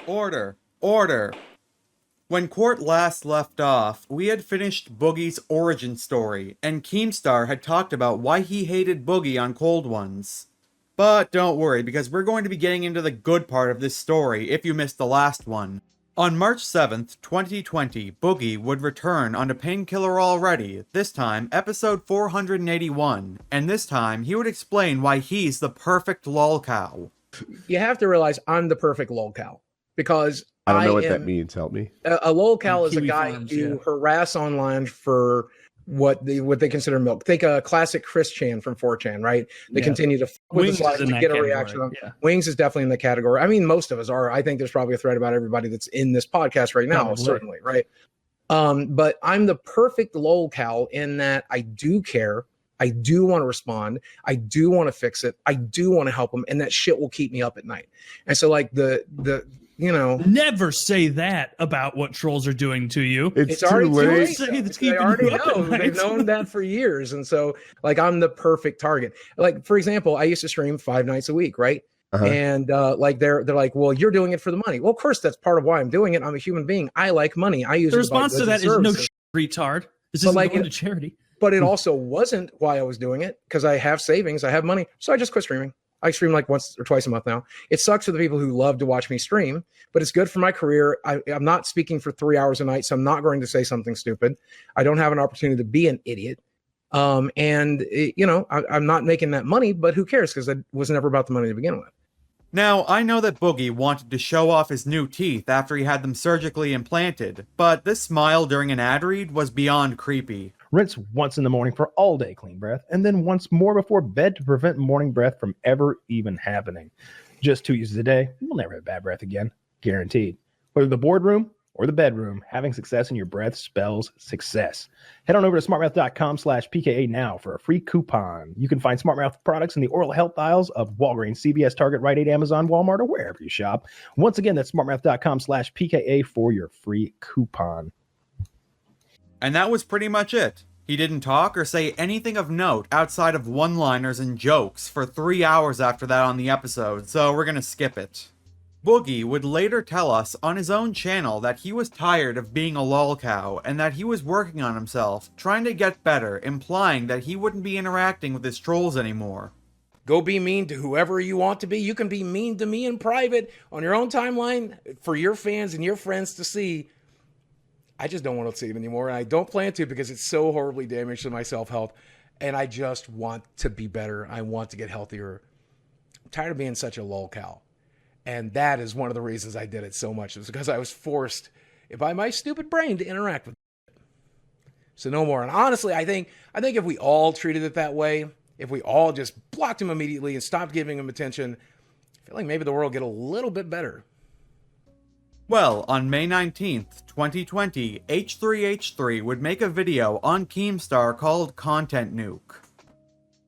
Order! Order! When Court last left off, we had finished Boogie's origin story, and Keemstar had talked about why he hated Boogie on Cold Ones. But don't worry, because we're going to be getting into the good part of this story if you missed the last one. On March 7th, 2020, Boogie would return on a Painkiller Already, this time episode 481, and this time he would explain why he's the perfect lolcow. You have to realize I'm the perfect lolcow, because I don't know what that means. Help me. A lolcow is a guy Farms, who harass online for what they consider milk. Think a classic Chris Chan from 4chan, right? They continue to f with Wings the slides is in to that get a category, reaction. yeah. Wings is definitely in the category. I mean, most of us are. I think there's probably a thread about everybody that's in this podcast right now, Probably. certainly, right? But I'm the perfect lolcow in that I do care. I do want to respond. I do want to fix it. I do want to help them, and that shit will keep me up at night. And so, like Never say that about what trolls are doing to you. It's too already too late. late. Say that's They keeping already you up at know. night. They've known that for years. And so, like, I'm the perfect target. Like, for example, I used to stream 5 nights a week, right? And like they're like, well, you're doing it for the money. Well, of course, that's part of why I'm doing it. I'm a human being. I like money. I use The it to buy response to goods that and is no services. retard. This But isn't like going it- to charity. But it also wasn't why I was doing it, because I have savings, I have money. So I just quit streaming. I stream like once or twice a month now. It sucks for the people who love to watch me stream, but it's good for my career. I'm not speaking for 3 hours a night, so I'm not going to say something stupid. I don't have an opportunity to be an idiot. I'm not making that money, but who cares? Because it was never about the money to begin with. Now, I know that Boogie wanted to show off his new teeth after he had them surgically implanted, but this smile during an ad read was beyond creepy. Rinse once in the morning for all day clean breath, and then once more before bed to prevent morning breath from ever even happening. Just 2 uses a day, you'll never have bad breath again. Guaranteed. Whether the boardroom or the bedroom, having success in your breath spells success. Head on over to smartmouth.com/PKA now for a free coupon. You can find Smartmouth products in the oral health aisles of Walgreens, CVS, Target, Rite Aid, Amazon, Walmart, or wherever you shop. Once again, that's smartmouth.com/PKA for your free coupon. And that was pretty much it. He didn't talk or say anything of note outside of one-liners and jokes for 3 hours after that on the episode, so we're gonna skip it. Boogie would later tell us on his own channel that he was tired of being a lolcow and that he was working on himself, trying to get better, implying that he wouldn't be interacting with his trolls anymore. Go be mean to whoever you want to be. You can be mean to me in private on your own timeline for your fans and your friends to see. I just don't want to see it anymore, and I don't plan to because it's so horribly damaged to my self-health, and I just want to be better. I want to get healthier. I'm tired of being such a lolcow, and that is one of the reasons I did it so much. It was because I was forced by my stupid brain to interact with it. So no more. And honestly, I think if we all treated it that way, if we all just blocked him immediately and stopped giving him attention, I feel like maybe the world would get a little bit better. Well, on May 19th, 2020, H3H3 would make a video on Keemstar called Content Nuke.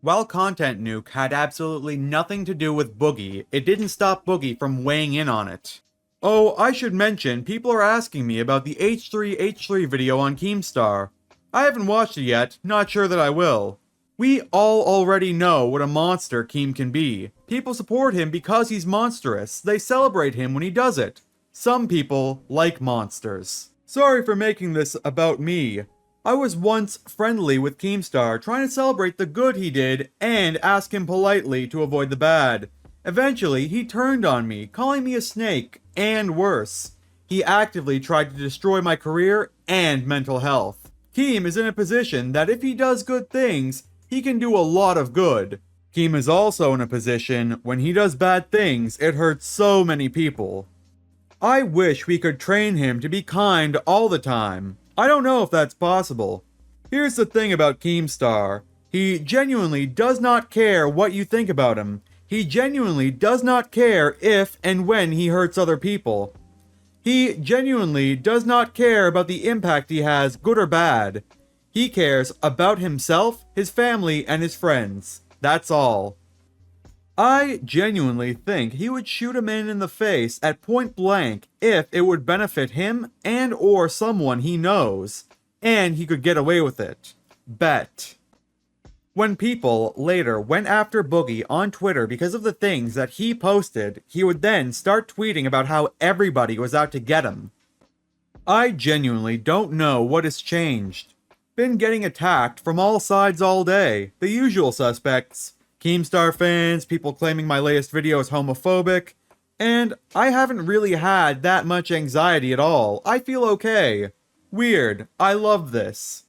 While Content Nuke had absolutely nothing to do with Boogie, it didn't stop Boogie from weighing in on it. Oh, I should mention, people are asking me about the H3H3 video on Keemstar. I haven't watched it yet, not sure that I will. We all already know what a monster Keem can be. People support him because he's monstrous, they celebrate him when he does it. Some people like monsters. Sorry for making this about me. I was once friendly with Keemstar, trying to celebrate the good he did and ask him politely to avoid the bad. Eventually, he turned on me, calling me a snake, and worse. He actively tried to destroy my career and mental health. Keem is in a position that if he does good things, he can do a lot of good. Keem is also in a position when he does bad things, it hurts so many people. I wish we could train him to be kind all the time. I don't know if that's possible. Here's the thing about Keemstar. He genuinely does not care what you think about him. He genuinely does not care if and when he hurts other people. He genuinely does not care about the impact he has, good or bad. He cares about himself, his family, and his friends. That's all. I genuinely think he would shoot a man in the face at point blank if it would benefit him and or someone he knows, and he could get away with it. Bet. When people later went after Boogie on Twitter because of the things that he posted, he would then start tweeting about how everybody was out to get him. I genuinely don't know what has changed. Been getting attacked from all sides all day. The usual suspects. Keemstar fans, people claiming my latest video is homophobic. And I haven't really had that much anxiety at all. I feel okay. Weird. I love this.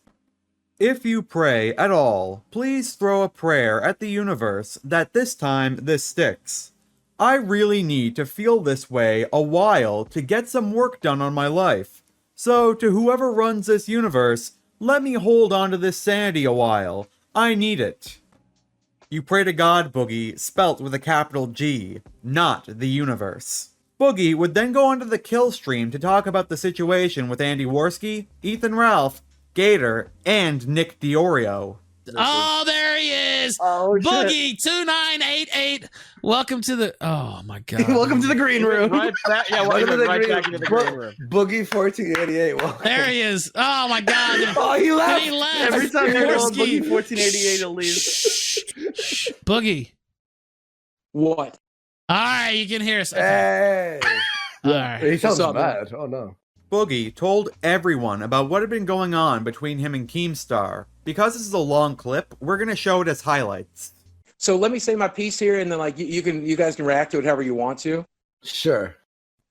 If you pray at all, please throw a prayer at the universe that this time this sticks. I really need to feel this way a while to get some work done on my life. So, to whoever runs this universe, let me hold on to this sanity a while. I need it. You pray to God, Boogie, spelt with a capital G, not the universe. Boogie would then go onto the kill stream to talk about the situation with Andy Warski, Ethan Ralph, Gator, and Nick DeOrio. Oh, there he is. Oh, Boogie2988. Welcome to the. Oh my God. Welcome to the green room. Right back, yeah, welcome right back into the green room. Boogie1488. There he is. Oh my God. Oh, he left. He left. Every time you go on Warski. Boogie1488, he'll leave. Shh, Boogie. What? All right, you can hear us. Okay. Hey. All right. He sounds What's up, bad. Oh, no. Boogie told everyone about what had been going on between him and Keemstar. Because this is a long clip, we're going to show it as highlights. So let me say my piece here, and then like you guys can react to it however you want to. Sure.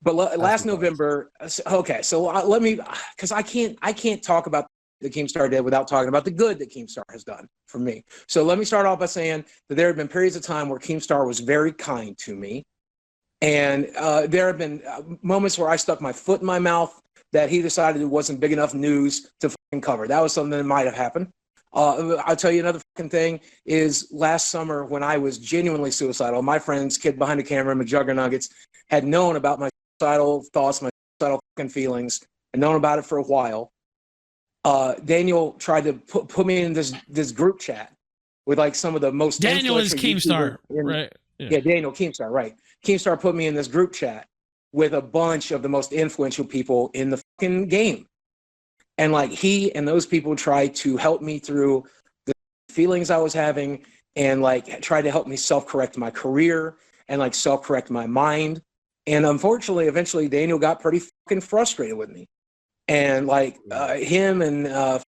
But last November, okay. So let me, because I can't talk about the Keemstar did without talking about the good that Keemstar has done for me. So let me start off by saying that there have been periods of time where Keemstar was very kind to me, and there have been moments where I stuck my foot in my mouth that he decided it wasn't big enough news to fucking cover. That was something that might have happened. I'll tell you another fucking thing is last summer when I was genuinely suicidal, my friends, kid behind the camera, McJuggernuggets, had known about my suicidal thoughts, my suicidal fucking feelings, and known about it for a while. Daniel tried to put me in this group chat with like some of the most Daniel is influential Keemstar, YouTubers right? Yeah, Daniel Keemstar, right. Keemstar put me in this group chat with a bunch of the most influential people in the fucking game. And like he and those people tried to help me through the feelings I was having and like tried to help me self-correct my career and like self-correct my mind. And unfortunately, eventually Daniel got pretty fucking frustrated with me. And like him and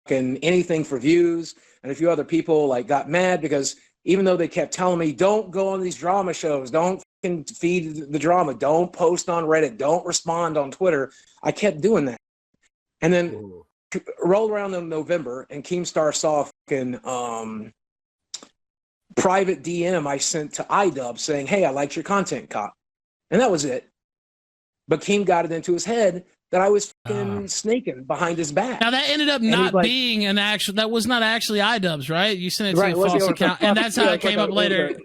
fucking anything for views and a few other people like got mad because even though they kept telling me, don't go on these drama shows, don't fucking feed the drama, don't post on Reddit, don't respond on Twitter, I kept doing that. And then rolled around in November and Keemstar saw a fucking private DM I sent to iDub saying, hey, I liked your content, cop. And that was it. But Keem got it into his head that I was fucking snaking behind his back. Now that ended up not being an actual. That was not actually iDubbbz, right? You sent it to a false account, and that's how it came up later.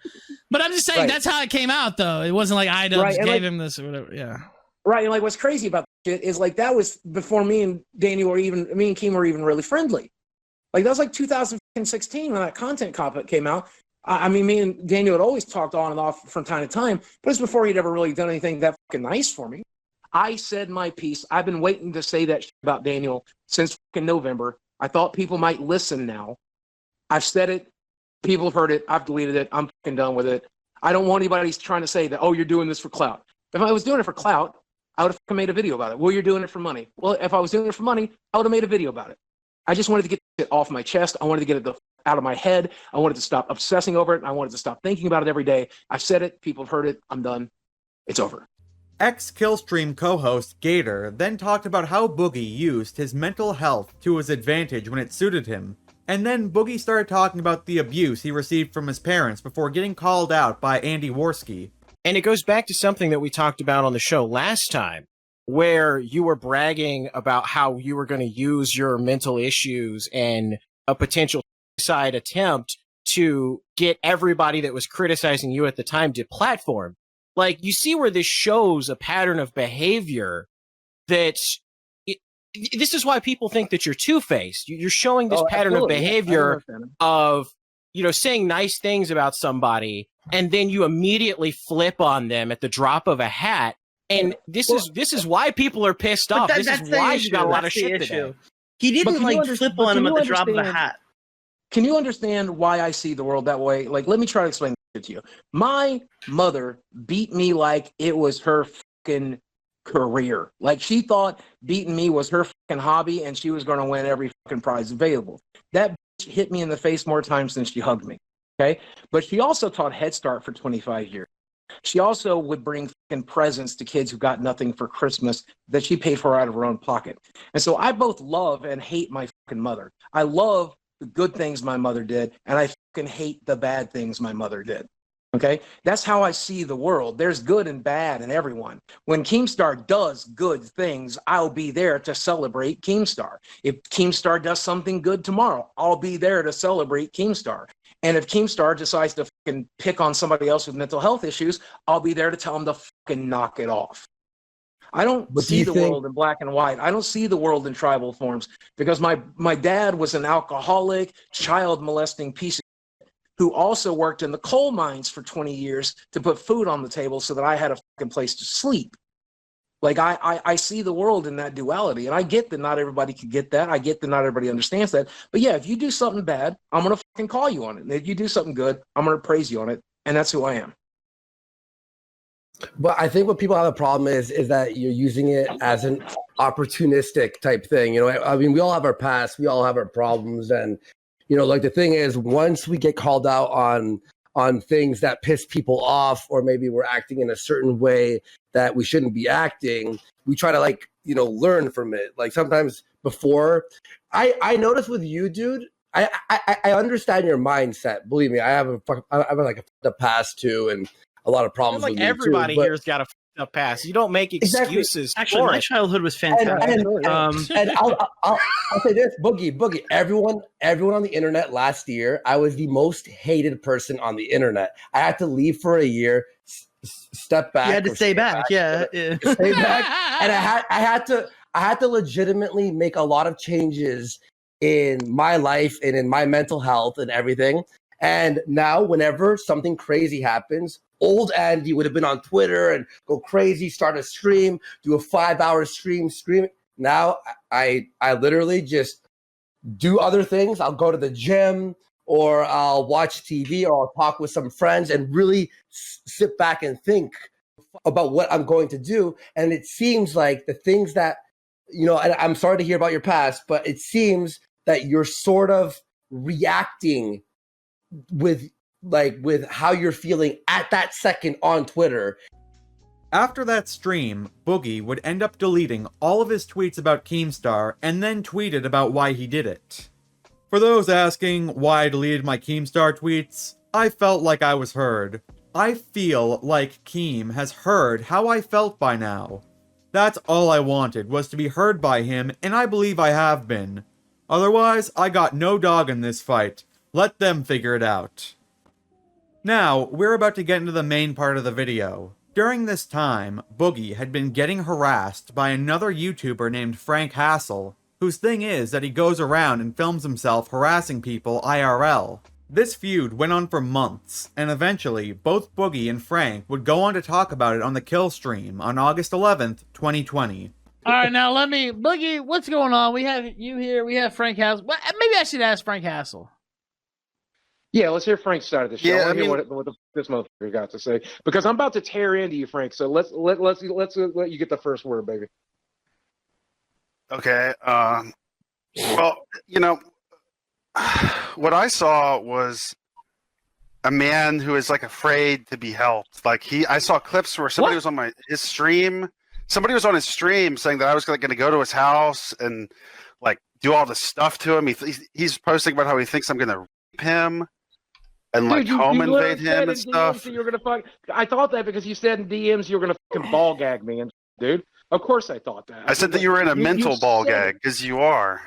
But I'm just saying that's how it came out, though. It wasn't like iDubbbz gave him this or whatever. Yeah. Right, and like what's crazy about shit is like that was before me and Daniel or even me and Keem were even really friendly. Like that was like 2016 when that content cop came out. I mean, me and Daniel had always talked on and off from time to time, but it's before he'd ever really done anything that fucking nice for me. I said my piece. I've been waiting to say that shit about Daniel since fucking November. I thought people might listen now. I've said it. People have heard it. I've deleted it. I'm fucking done with it. I don't want anybody trying to say that, oh, you're doing this for clout. If I was doing it for clout, I would have fucking made a video about it. Well, you're doing it for money. Well, if I was doing it for money, I would have made a video about it. I just wanted to get it off my chest. I wanted to get it out of my head. I wanted to stop obsessing over it. And I wanted to stop thinking about it every day. I've said it. People have heard it. I'm done. It's over. Ex-Killstream co-host Gator then talked about how Boogie used his mental health to his advantage when it suited him. And then Boogie started talking about the abuse he received from his parents before getting called out by Andy Warski. And it goes back to something that we talked about on the show last time, where you were bragging about how you were going to use your mental issues and a potential suicide attempt to get everybody that was criticizing you at the time to platform. Like, you see where this shows a pattern of behavior that this is why people think that you're two-faced. You're showing this pattern of behavior of, you know, saying nice things about somebody, and then you immediately flip on them at the drop of a hat. And this is why people are pissed off. This is why you got a lot of shit today. He didn't like flip on him at the drop of a hat. Can you understand why I see the world that way? Like, let me try to explain it to you. My mother beat me like it was her fucking career. Like, she thought beating me was her fucking hobby and she was going to win every fucking prize available. That bitch hit me in the face more times than she hugged me. Okay. But she also taught Head Start for 25 years. She also would bring fucking presents to kids who got nothing for Christmas that she paid for out of her own pocket. And so I both love and hate my fucking mother. I love the good things my mother did, and I fucking hate the bad things my mother did. Okay? That's how I see the world. There's good and bad in everyone. When Keemstar does good things, I'll be there to celebrate Keemstar. If Keemstar does something good tomorrow, I'll be there to celebrate Keemstar. And if Keemstar decides to fucking pick on somebody else with mental health issues, I'll be there to tell him to fucking knock it off. I don't see the world in black and white. I don't see the world in tribal forms, because my dad was an alcoholic, child molesting piece of shit who also worked in the coal mines for 20 years to put food on the table so that I had a fucking place to sleep. Like, I see the world in that duality, and I get that not everybody can get that. I get that not everybody understands that. But yeah, if you do something bad, I'm going to fucking call you on it. And if you do something good, I'm going to praise you on it. And that's who I am. But I think what people have a problem is that you're using it as an opportunistic type thing. You know, I mean, we all have our past, we all have our problems. And, you know, like the thing is, once we get called out on things that piss people off, or maybe we're acting in a certain way that we shouldn't be acting, we try to, like, you know, learn from it. Like, sometimes before, I notice with you, dude, I understand your mindset. Believe me, I have a past too, and a lot of problems. Like with everybody too, but here's got a up past. You don't make excuses. Actually, my childhood was fantastic. And I'll say this, Boogie. Everyone on the internet last year, I was the most hated person on the internet. I had to leave for a year, step back. You had to stay back, yeah. Stay back, and I had to legitimately make a lot of changes in my life and in my mental health and everything. And now, whenever something crazy happens, old Andy would have been on Twitter and go crazy, start a stream, do a 5-hour stream. Now, I literally just do other things. I'll go to the gym, or I'll watch TV, or I'll talk with some friends and really sit back and think about what I'm going to do. And it seems like the things that, you know, and I'm sorry to hear about your past, but it seems that you're sort of reacting with how you're feeling at that second on Twitter. After that stream, Boogie would end up deleting all of his tweets about Keemstar and then tweeted about why he did it. For those asking why I deleted my Keemstar tweets, I felt like I was heard. I feel like Keem has heard how I felt by now. That's all I wanted, was to be heard by him, and I believe I have been. Otherwise, I got no dog in this fight. Let them figure it out. Now, we're about to get into the main part of the video. During this time, Boogie had been getting harassed by another YouTuber named Frank Hassel, whose thing is that he goes around and films himself harassing people IRL. This feud went on for months, and eventually, both Boogie and Frank would go on to talk about it on the Kill stream on August 11th, 2020. Alright, now Boogie, what's going on? We have you here, we have Frank Hassel. Well, maybe I should ask Frank Hassel. Yeah, let's hear Frank's side of the show. Yeah, I mean, what this motherfucker got to say, because I'm about to tear into you, Frank. So let's let you get the first word, baby. Okay. Well, you know, what I saw was a man who is like afraid to be helped. Like I saw clips where somebody was on his stream. Somebody was on his stream saying that I was going to go to his house and like do all this stuff to him. He's posting about how he thinks I'm going to rape him. And like home invade him and stuff. You were gonna fuck. I thought that because you said in DMs you were gonna fucking ball gag me, and dude. Of course I thought that. I said that you were in a mental ball gag because you are.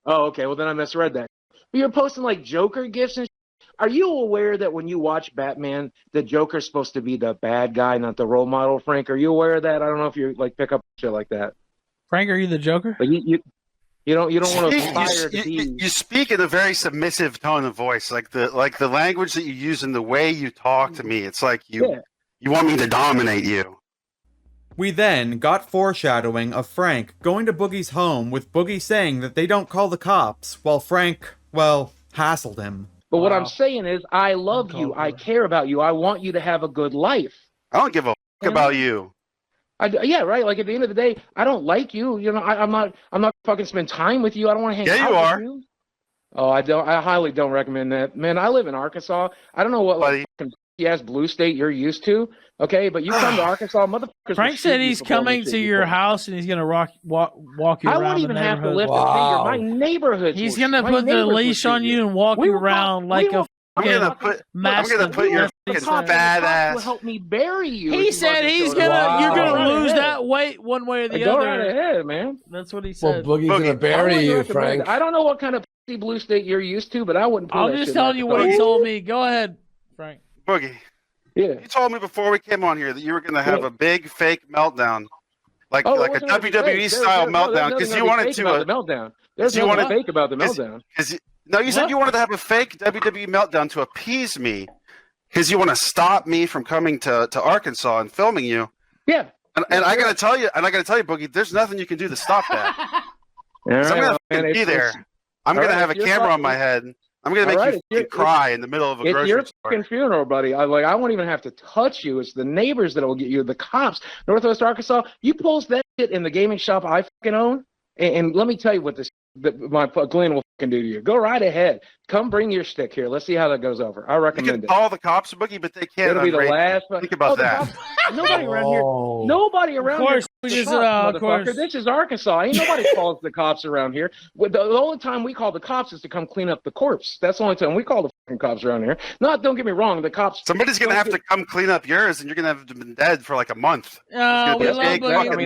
Oh, okay. Well, then I misread that. But you're posting like Joker gifts and. Are you aware that when you watch Batman, the Joker's supposed to be the bad guy, not the role model? Frank, are you aware of that? I don't know if you like pick up shit like that. Frank, are you the Joker? Like you don't want to aspire to be. You speak in a very submissive tone of voice, like the language that you use and the way you talk to me. It's like you want me to dominate you. We then got foreshadowing of Frank going to Boogie's home with Boogie saying that they don't call the cops, while Frank, well, hassled him. But what I'm saying is, I love you. I care about you. I want you to have a good life. I care about you. I want you to have a good life. I don't give a fuck about you. Yeah, right. Like at the end of the day, I don't like you. You know, I'm not fucking spend time with you. I don't want to hang out with you. Oh, I don't. I highly don't recommend that, man. I live in Arkansas. I don't know what like fucking ass blue state you're used to. Okay, but you come to Arkansas, motherfuckers. Frank said he's coming to your house and he's gonna walk you around. I won't even have to lift a finger. My neighborhood. He's gonna put the leash on you and walk you around like a. I'm gonna put your fucking fat ass. Will help me bury you. He said he's gonna. You're gonna lose that weight one way or the other. Go right ahead, man. That's what he said. Well, Boogie's gonna bury you, Frank. I don't know what kind of blue state you're used to, but I wouldn't. I'm just telling you what he told me. Go ahead, Frank. Boogie. Yeah. You told me before we came on here that you were gonna have a big fake meltdown, like a WWE style meltdown, because you wanted to. The meltdown. There's nothing fake about the meltdown. No, you said you wanted to have a fake WWE meltdown to appease me, because you want to stop me from coming to Arkansas and filming you. Yeah. And I gotta tell you, Boogie, there's nothing you can do to stop that. So I'm gonna be there. I'm gonna have a camera on my head. I'm gonna make you cry in the middle of a grocery store. It's your fucking funeral, buddy. I won't even have to touch you. It's the neighbors that will get you. The cops. Northwest Arkansas. You post that shit in the gaming shop I fucking own, and let me tell you what my Glenn will fucking do to you. Go right ahead. Come bring your stick here. Let's see how that goes over. I recommend it. You can call the cops, Boogie, but they can't. It'll be the last. Think about that. Nobody around here. Nobody around here. Of course. This is Arkansas. Ain't nobody calls the cops around here. The only time we call the cops is to come clean up the corpse. That's the only time we call the fucking cops around here. Don't get me wrong. The cops. Somebody's gonna have to come clean up yours, and you're gonna have been dead for like a month. Oh, we love Boogie. We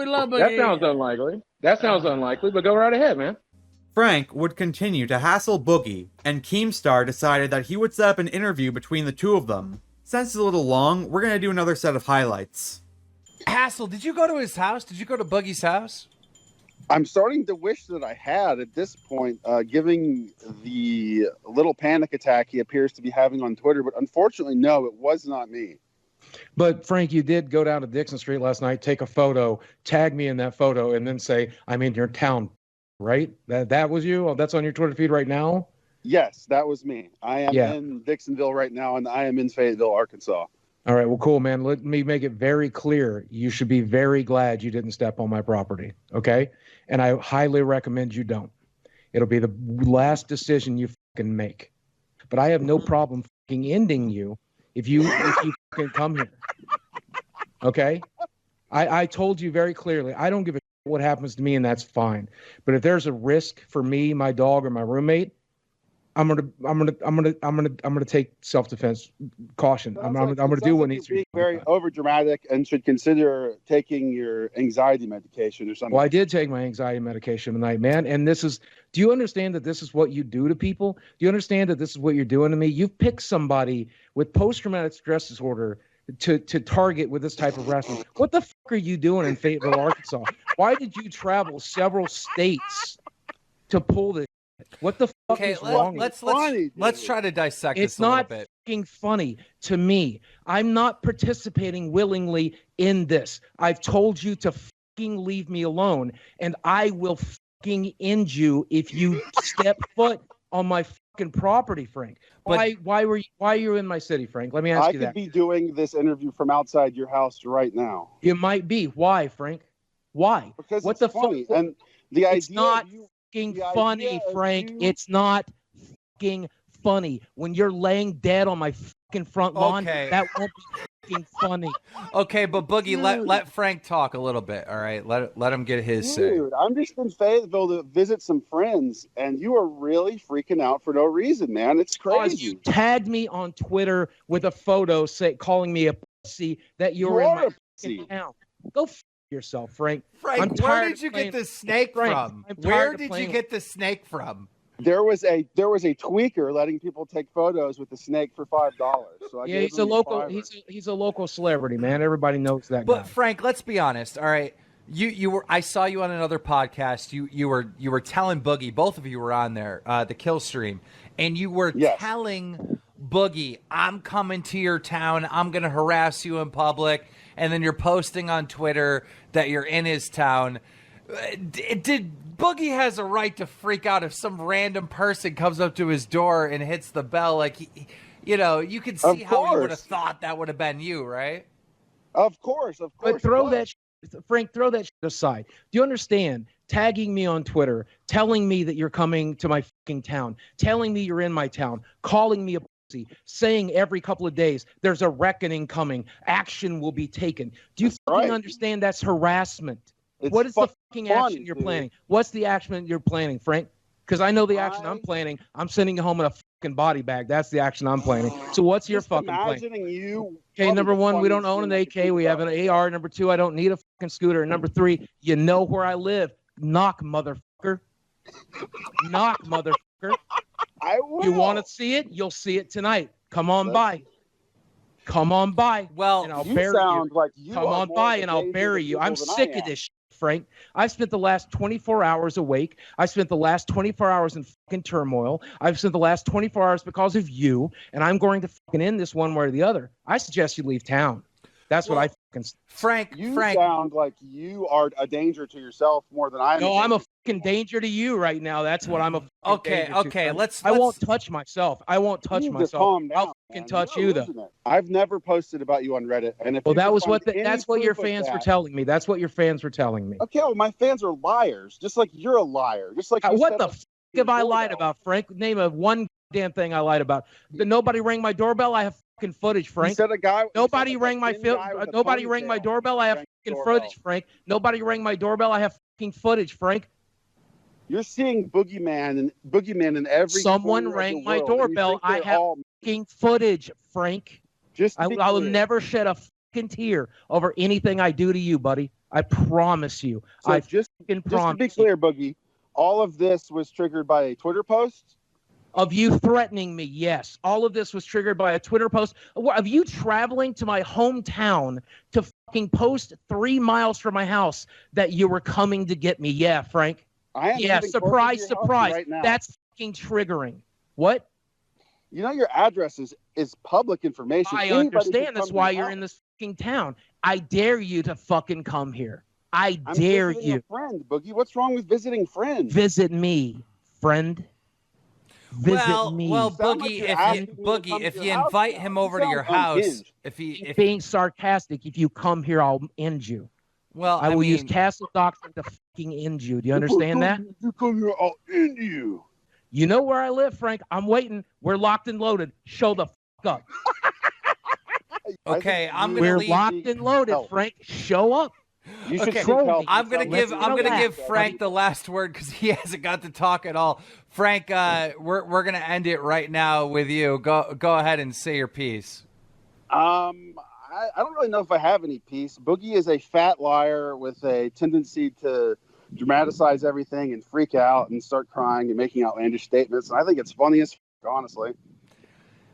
love Boogie. That sounds unlikely. But go right ahead, man. Frank would continue to hassle Boogie, and Keemstar decided that he would set up an interview between the two of them. Since it's a little long, we're gonna do another set of highlights. Hassel, did you go to his house? Did you go to Boogie's house? I'm starting to wish that I had at this point, giving the little panic attack he appears to be having on Twitter. But unfortunately, no, it was not me. But Frank, you did go down to Dixon Street last night, take a photo, tag me in that photo, and then say, "I'm in your town," right? That was you? Oh, that's on your Twitter feed right now? Yes, that was me. I am in Dixonville right now, and I am in Fayetteville, Arkansas. All right, well, cool, man. Let me make it very clear. You should be very glad you didn't step on my property, okay? And I highly recommend you don't. It'll be the last decision you fucking make. But I have no problem fucking ending you if you fucking come here, okay? I told you very clearly, I don't give a shit what happens to me, and that's fine. But if there's a risk for me, my dog, or my roommate, I'm gonna take self-defense caution. I'm gonna do what needs to be. Very overdramatic, and should consider taking your anxiety medication or something. Well, I did take my anxiety medication tonight, man. And do you understand that this is what you do to people? Do you understand that this is what you're doing to me? You've picked somebody with post-traumatic stress disorder to target with this type of wrestling. What the fuck are you doing in Fayetteville, Arkansas? Why did you travel several states to pull this? What the fuck is wrong? Let's try to dissect this a little bit. It's not fucking funny to me. I'm not participating willingly in this. I've told you to fucking leave me alone, and I will fucking end you if you step foot on my fucking property, Frank. Why are you in my city, Frank? Let me ask you that. I could be doing this interview from outside your house right now. You might be. Why, Frank? Why? Because what the funny fuck? And the it's idea not fucking funny, Frank. It's not fucking funny. When you're laying dead on my fucking front lawn, that won't be fucking funny. Okay, but Boogie, let Frank talk a little bit. All right, let him get his say. Dude, I'm just in Fayetteville to visit some friends, and you are really freaking out for no reason, man. It's crazy. You tagged me on Twitter with a photo calling me a pussy that you're in my fucking town. Go f yourself, Frank. Frank, where did you get the snake from? Where did you get the snake from? There was a tweaker letting people take photos with the snake for $5. So I he's a local he's a local celebrity, man. Everybody knows that guy. But Frank, let's be honest. All right. I saw you on another podcast. You were telling Boogie, both of you were on there, the Kill Stream, and you were telling Boogie, I'm coming to your town, I'm gonna harass you in public, and then you're posting on Twitter that you're in his town. Did Boogie has a right to freak out if some random person comes up to his door and hits the bell? Like, you can see how he would have thought that would have been you, right? Of course. But throw that, Frank, throw that aside. Do you understand? Tagging me on Twitter, telling me that you're coming to my fucking town, telling me you're in my town, calling me a pussy, saying every couple of days there's a reckoning coming, action will be taken. Do you fucking understand that's harassment? What is the fucking action you're planning? What's the action you're planning, Frank? Because I know the action I'm planning. I'm sending you home in a fucking body bag. That's the action I'm planning. So what's your fucking plan? Okay, number one, we don't own an AK. We have an AR. Number two, I don't need a fucking scooter. And number three, you know where I live. Knock, motherfucker. Knock, motherfucker. I will. You want to see it? You'll see it tonight. Come on by. Come on by. Well, and I'll bury you. Like you Come on by and I'll bury you. I'm sick of this shit, Frank. I've spent the last 24 hours awake. I spent the last 24 hours in fucking turmoil. I've spent the last 24 hours because of you, and I'm going to fucking end this one way or the other. I suggest you leave town. That's what I fucking... Frank, you sound like you are a danger to yourself more than I am. No, I'm a fucking danger to you right now. That's what I'm a Okay, I won't touch myself. I won't touch myself. Calm down, I'll fucking touch you, though. I've never posted about you on Reddit. And if that was that's what your fans were telling me. That's what your fans were telling me. Okay, well, my fans are liars. Just like you're a liar. Just like what the fuck have I lied about, Frank? Name of one damn thing I lied about. Nobody rang my doorbell. I have fucking footage, Frank. You said a guy. Nobody rang my nobody rang my doorbell. I have fucking footage, Frank. Nobody rang my doorbell. I have fucking footage, Frank. You're seeing Boogeyman in every. Someone rang my doorbell. I have fucking footage, Frank. I will never shed a fucking tear over anything I do to you, buddy. I promise you. So just to be clear, Boogie, all of this was triggered by a Twitter post. Of you threatening me, yes. All of this was triggered by a Twitter post. Of you traveling to my hometown to fucking post 3 miles from my house that you were coming to get me. Yeah, Frank. Yeah, surprise. Right, that's fucking triggering. What? You know your address is public information. I understand. That's why you're in this fucking town. I dare you to fucking come here. I dare you. A friend, Boogie. What's wrong with visiting friends? Visit me, friend. Visit me. Well, Boogie, if you invite him over to your house, if being sarcastic, if you come here, I'll end you. Well, I will use Castle Doctrine to fucking end you. Do you understand that? If you come here, I'll end you. You know where I live, Frank. I'm waiting. We're locked and loaded. Show the fuck up. Okay, We're locked and loaded, Frank. Show up. Okay, I'm gonna give Frank the last word because he hasn't got to talk at all. Frank, we're gonna end it right now with you. Go ahead and say your piece. I don't really know if I have any piece. Boogie is a fat liar with a tendency to dramatize everything and freak out and start crying and making outlandish statements. And I think it's funny as honestly.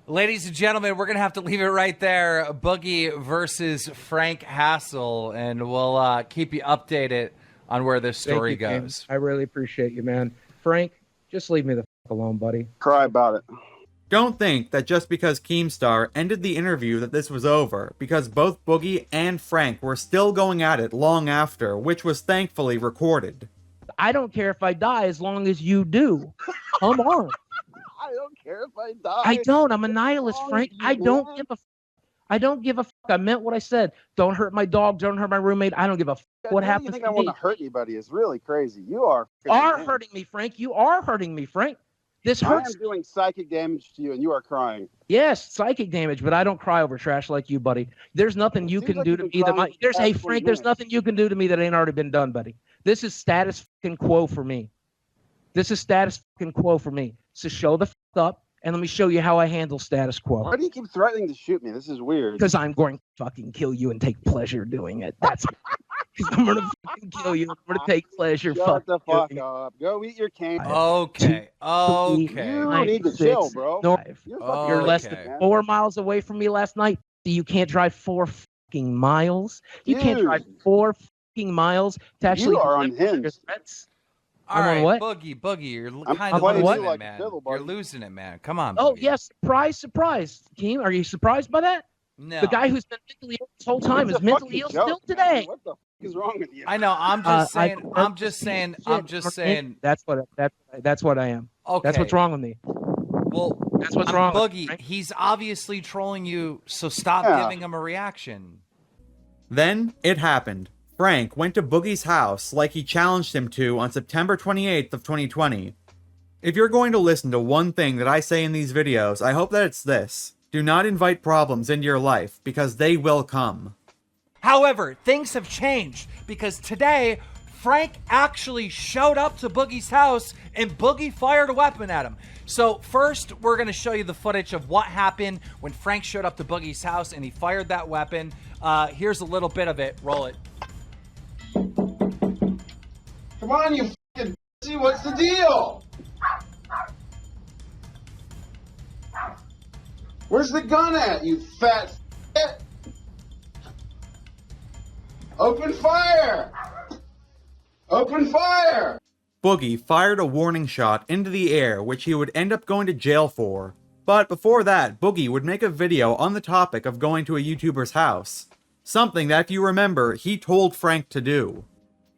Ladies and gentlemen, we're going to have to leave it right there. Boogie versus Frank Hassel, and we'll keep you updated on where this story goes. I really appreciate you, man. Frank, just leave me the fuck alone, buddy. Cry about it. Don't think that just because Keemstar ended the interview that this was over, because both Boogie and Frank were still going at it long after, which was thankfully recorded. I don't care if I die as long as you do. Come on. I don't care if I die. I don't. I'm a nihilist, Frank. I don't give a fuck. I meant what I said. Don't hurt my dog. Don't hurt my roommate. I don't give a fuck what happens to me. You think I want to hurt anybody is really crazy. You are hurting me, Frank. You are hurting me, Frank. This hurts. I am doing psychic damage to you, and you are crying. Yes, psychic damage, but I don't cry over trash like you, buddy. There's nothing you can do to me that Frank, there's nothing you can do to me that ain't already been done, buddy. This is status fucking quo for me. So show the fuck up, and let me show you how I handle status quo. Why do you keep threatening to shoot me? This is weird. Because I'm going to fucking kill you and take pleasure doing it. That's I'm going to fucking kill you. I'm going to take pleasure. Shut the fuck up. Go eat your cane. Okay. You need to chill, bro. You're less than 4 miles away from me last night. You can't drive 4 fucking miles. You can't drive 4 fucking miles to actually. You are unhinged. All right, what? Boogie, you're kind of losing it, man. You're losing it, man. Come on, Boogie. Oh, yes. Surprise. Keem, are you surprised by that? No. The guy who's been mentally ill this whole time is mentally ill still today. is wrong with you? I know. I'm just saying. I'm just saying. That's what I am. Okay. That's what's wrong with me. Well, that's what's wrong. Boogie, with me. he's obviously trolling you, so stop giving him a reaction. Then it happened. Frank went to Boogie's house like he challenged him to on September 28th of 2020. If you're going to listen to one thing that I say in these videos, I hope that it's this. Do not invite problems into your life, because they will come. However, things have changed, because today, Frank actually showed up to Boogie's house and Boogie fired a weapon at him. So first, we're going to show you the footage of what happened when Frank showed up to Boogie's house and he fired that weapon. Here's a little bit of it. Roll it. Come on, you fucking pussy. What's the deal? Where's the gun at, you fat shit? Open fire! Open fire! Boogie fired a warning shot into the air, which he would end up going to jail for. But before that, Boogie would make a video on the topic of going to a YouTuber's house. Something that, if you remember, he told Frank to do.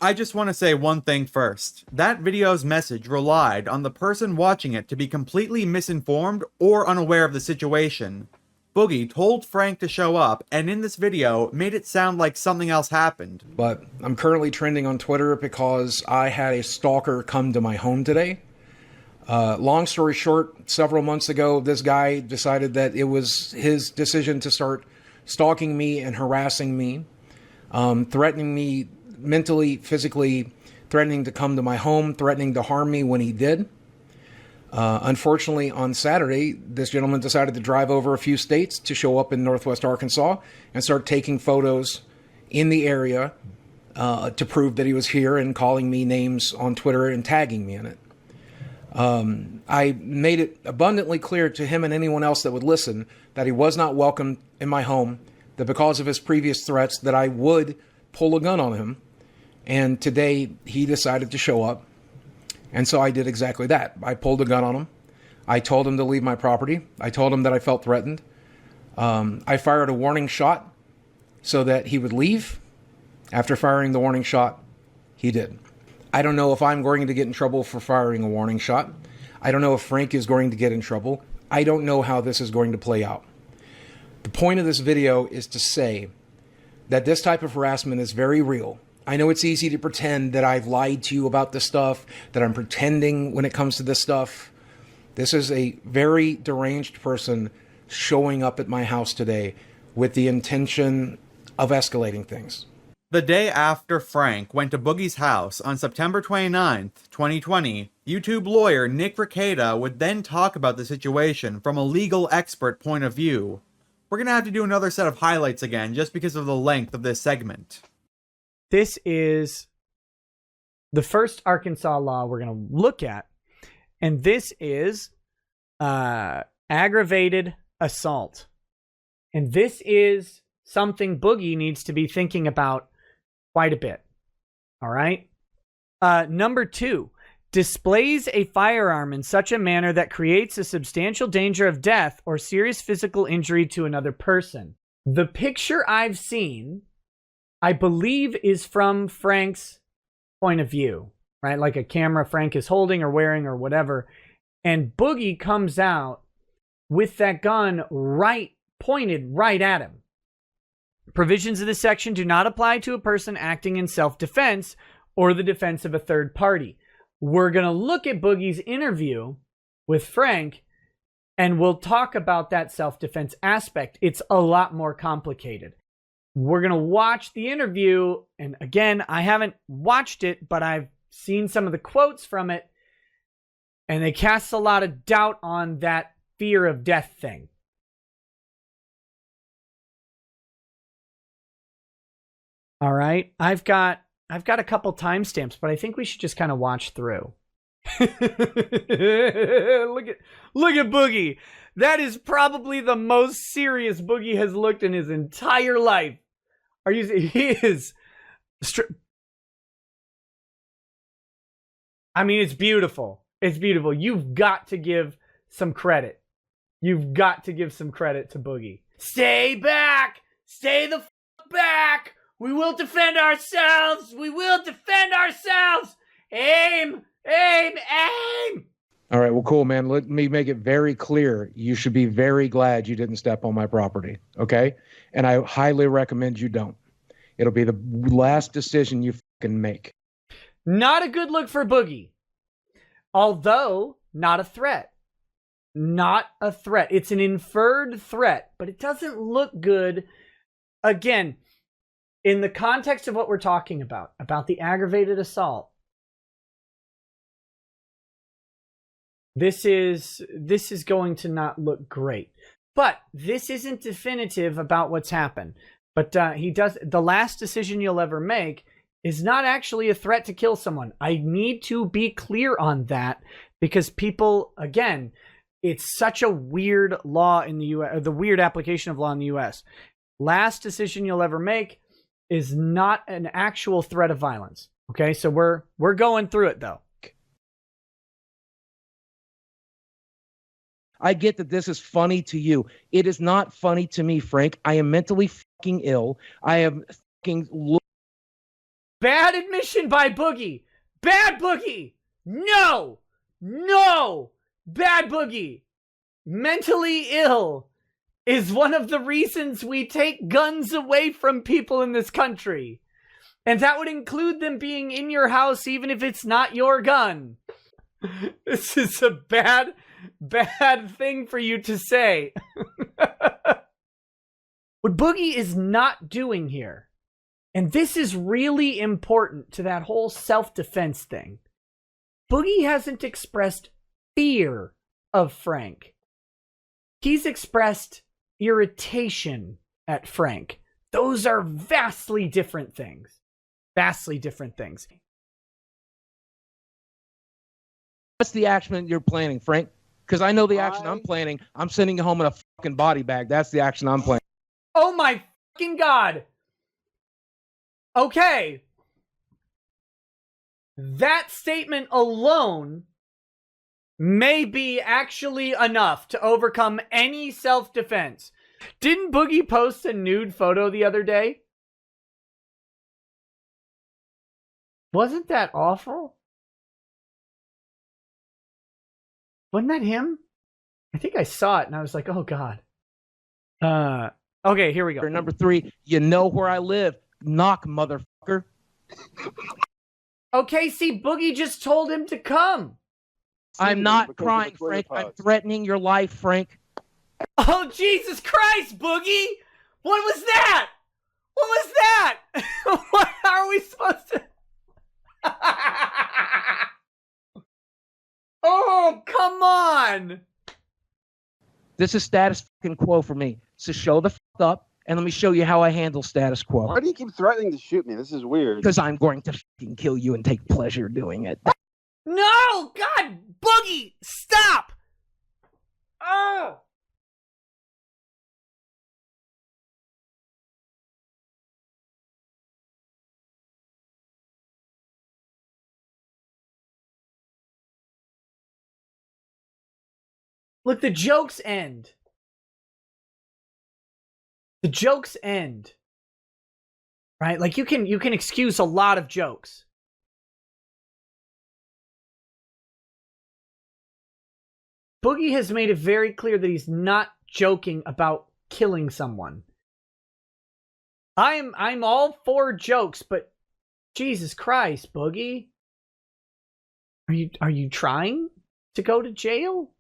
I just want to say one thing first. That video's message relied on the person watching it to be completely misinformed or unaware of the situation. Boogie told Frank to show up, and in this video, made it sound like something else happened. But I'm currently trending on Twitter because I had a stalker come to my home today. Long story short, several months ago, this guy decided that it was his decision to start stalking me and harassing me, threatening me mentally, physically, threatening to come to my home, threatening to harm me when he did. Unfortunately, on Saturday, this gentleman decided to drive over a few states to show up in Northwest Arkansas and start taking photos in the area to prove that he was here and calling me names on Twitter and tagging me in it. I made it abundantly clear to him and anyone else that would listen that he was not welcome in my home, that because of his previous threats that I would pull a gun on him. And today he decided to show up. And so I did exactly that. I pulled a gun on him. I told him to leave my property. I told him that I felt threatened. I fired a warning shot so that he would leave. After firing the warning shot, he did. I don't know if I'm going to get in trouble for firing a warning shot. I don't know if Frank is going to get in trouble. I don't know how this is going to play out. The point of this video is to say that this type of harassment is very real. I know it's easy to pretend that I've lied to you about this stuff, that I'm pretending when it comes to this stuff. This is a very deranged person showing up at my house today with the intention of escalating things. The day after Frank went to Boogie's house on September 29th, 2020, YouTube lawyer Nick Rekieta would then talk about the situation from a legal expert point of view. We're going to have to do another set of highlights again just because of the length of this segment. This is the first Arkansas law we're going to look at, and this is aggravated assault. And this is something Boogie needs to be thinking about quite a bit. All right? Number 2, displays a firearm in such a manner that creates a substantial danger of death or serious physical injury to another person. The picture I've seen, I believe, is from Frank's point of view, right? Like a camera Frank is holding or wearing or whatever. And Boogie comes out with that gun pointed right at him. Provisions of this section do not apply to a person acting in self-defense or the defense of a third party. We're going to look at Boogie's interview with Frank, and we'll talk about that self-defense aspect. It's a lot more complicated. We're going to watch the interview, and again, I haven't watched it, but I've seen some of the quotes from it, and they cast a lot of doubt on that fear of death thing. All right, I've got a couple timestamps, but I think we should just kind of watch through. Look at Boogie. That is probably the most serious Boogie has looked in his entire life. He is. I mean, it's beautiful. It's beautiful. You've got to give some credit. You've got to give some credit to Boogie. Stay back. Stay the f*** back. We will defend ourselves. We will defend ourselves. Aim, aim, aim. All right, well, cool, man. Let me make it very clear. You should be very glad you didn't step on my property, okay? And I highly recommend you don't. It'll be the last decision you fucking make. Not a good look for Boogie. Although, not a threat. Not a threat. It's an inferred threat, but it doesn't look good. Again, in the context of what we're talking about the aggravated assault, this is going to not look great. But this isn't definitive about what's happened. But the last decision you'll ever make is not actually a threat to kill someone. I need to be clear on that because people, again, it's such a weird law in the U.S., the weird application of law in the U.S. Last decision you'll ever make is not an actual threat of violence. Okay, so we're going through it though. I get that this is funny to you. It is not funny to me, Frank. I am mentally fucking ill. I am fucking... Bad admission by Boogie. Bad Boogie. No. No. Bad Boogie. Mentally ill is one of the reasons we take guns away from people in this country. And that would include them being in your house even if it's not your gun. This is a bad thing for you to say. What Boogie is not doing here, and this is really important to that whole self-defense thing, Boogie hasn't expressed fear of Frank. He's expressed irritation at Frank. Those are vastly different things. Vastly different things. What's the action you're planning, Frank? Because I know the action I'm planning. I'm sending you home in a fucking body bag. That's the action I'm planning. Oh my fucking God. Okay. That statement alone may be actually enough to overcome any self-defense. Didn't Boogie post a nude photo the other day? Wasn't that awful? Wasn't that him? I think I saw it and I was like, oh God. Okay, here we go. Number 3, you know where I live. Knock, motherfucker. Okay, see, Boogie just told him to come. I'm not crying, Frank. I'm threatening your life, Frank. Oh, Jesus Christ, Boogie! What was that? What was that? What are we supposed to... Oh, come on! This is status fucking quo for me. So show the up, and let me show you how I handle status quo. Why do you keep threatening to shoot me? This is weird. Because I'm going to fucking kill you and take pleasure doing it. No! God! Boogie! Stop! Oh! Look, the jokes end. The jokes end. Right? Like you can excuse a lot of jokes. Boogie has made it very clear that he's not joking about killing someone. I'm all for jokes, but Jesus Christ, Boogie. Are you trying to go to jail?